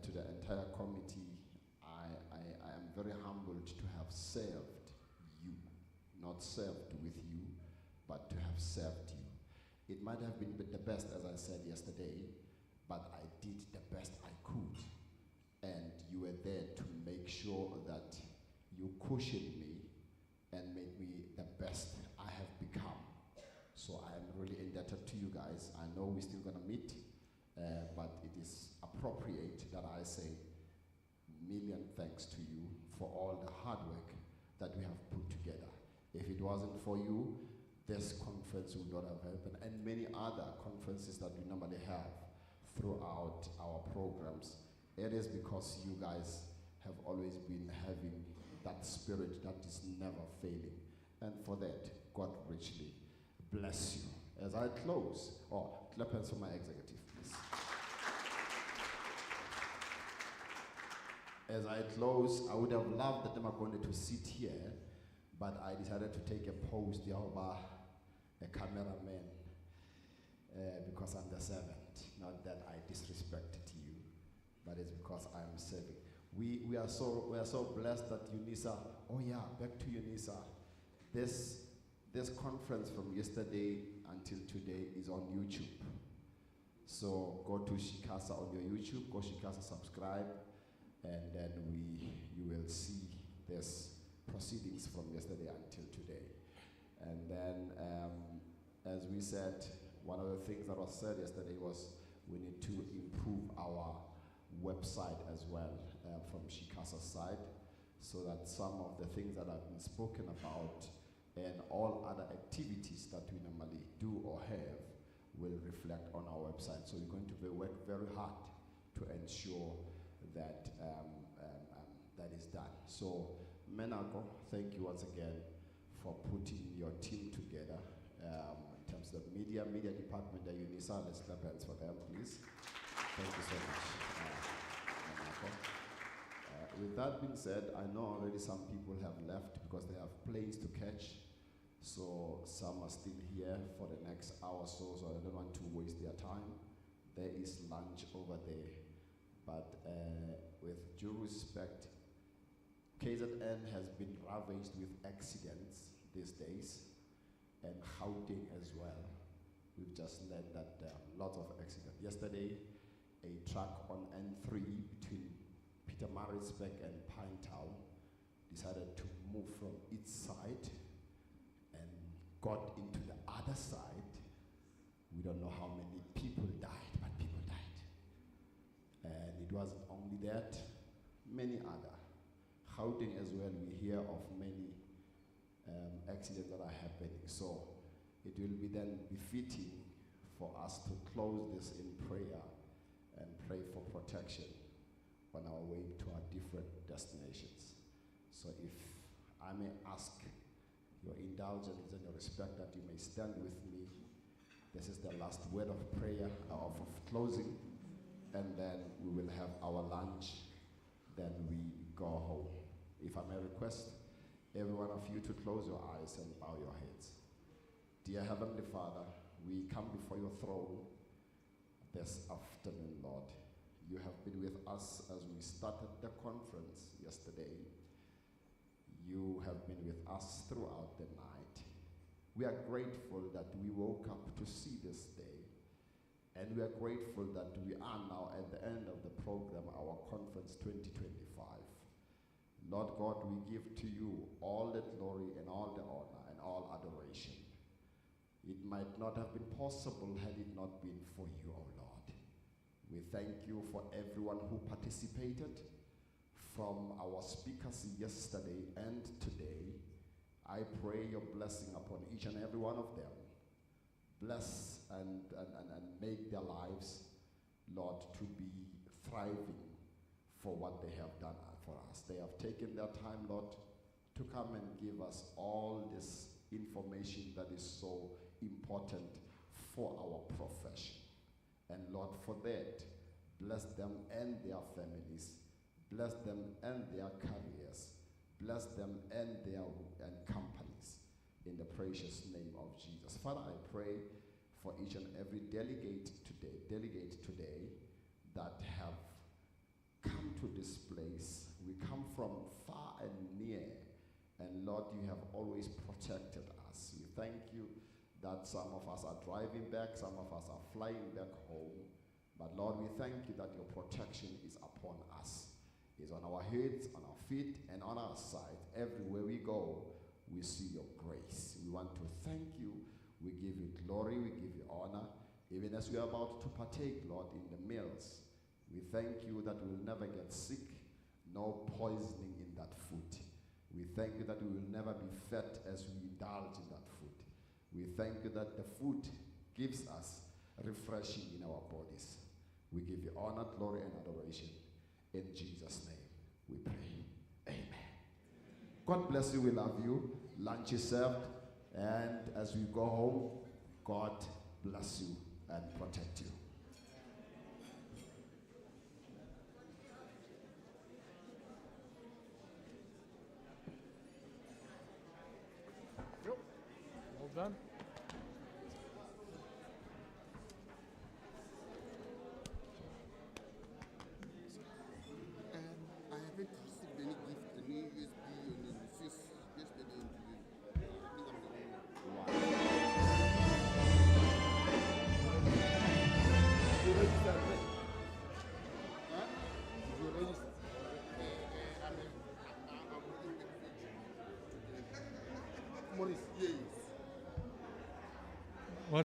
to the entire committee. I am very humbled to have served you, not served with you, but to have served you. It might have been the best, as I said yesterday, but I did the best I could. And you were there to make sure that you cushioned me and made me the best I have become. So I am really indebted to you guys. I know we're still gonna meet, but it is appropriate that I say million thanks to you for all the hard work that we have put together. If it wasn't for you, this conference would not have happened, and many other conferences that we normally have throughout our programs. It is because you guys have always been having that spirit that is never failing. And for that, God richly bless you. As I close, clap hands for my executive, please. As I close, I would have loved that Demakonde to sit here, but I decided to take a pose there by a cameraman because I'm the servant. Not that I disrespected you, but it's because I'm serving. We are so blessed that UNISA. Oh yeah, back to UNISA. This conference from yesterday until today is on YouTube. So go to Shecasa on your YouTube. Go Shecasa, subscribe, and then you will see this proceedings from yesterday until today. And then, as we said, one of the things that was said yesterday was we need to improve our website as well from Shecasa's side, so that some of the things that have been spoken about and all other activities that we normally do or have will reflect on our website. So we're going to work very hard to ensure that that is done. So Menako, thank you once again for putting your team together. In terms of media department, the UNISA, let's clap hands for them, please. Thank you so much, Menako. With that being said, I know already some people have left because they have planes to catch. So some are still here for the next hour or so I don't want to waste their time. There is lunch over there. But with due respect, KZN has been ravaged with accidents these days, and Gauteng as well. We've just learned that there are lots of accidents. Yesterday, a truck on N3 between Pietermaritzburg and Pinetown decided to move from its side and got into the other side. We don't know how many people died, but people died. And it wasn't only that, many other. Gauteng as well, we hear of many accidents that are happening. So it will be then befitting for us to close this in prayer and pray for protection on our way to our different destinations. So if I may ask your indulgence and your respect that you may stand with me. This is the last word of prayer, of closing, and then we will have our lunch, then we go home. If I may request every one of you to close your eyes and bow your heads. Dear Heavenly Father, we come before your throne this afternoon, Lord. You have been with us as we started the conference yesterday. You have been with us throughout the night. We are grateful that we woke up to see this day. And we are grateful that we are now at the end of the program, our conference 2025. Lord God, we give to you all the glory and all the honor and all adoration. It might not have been possible had it not been for you, O Lord. We thank you for everyone who participated, from our speakers yesterday and today. I pray your blessing upon each and every one of them. Bless and make their lives, Lord, to be thriving for what they have done for us. They have taken their time, Lord, to come and give us all this information that is so important for our profession. And Lord, for that, bless them and their families. Bless them and their careers. Bless them and their companies. In the precious name of Jesus. Father, I pray for each and every delegate today that have come to this place. We come from far and near. And Lord, you have always protected us. We thank you that some of us are driving back, some of us are flying back home. But Lord, we thank you that your protection is upon us. It's on our heads, on our feet, and on our side. Everywhere we go, we see your grace. We want to thank you. We give you glory, we give you honor. Even as we are about to partake, Lord, in the meals, we thank you that we will never get sick, no poisoning in that food. We thank you that we will never be fat as we indulge in that food. We thank you that the food gives us refreshing in our bodies. We give you honor, glory, and adoration. In Jesus' name we pray. Amen. God bless you. We love you. Lunch is served. And as we go home, God bless you and protect you. Well done. I haven't received any gift, any USB, and since yesterday and today. I think I'm the only one. You registered it? Huh? You registered? I'm working with Maurice. Yeah.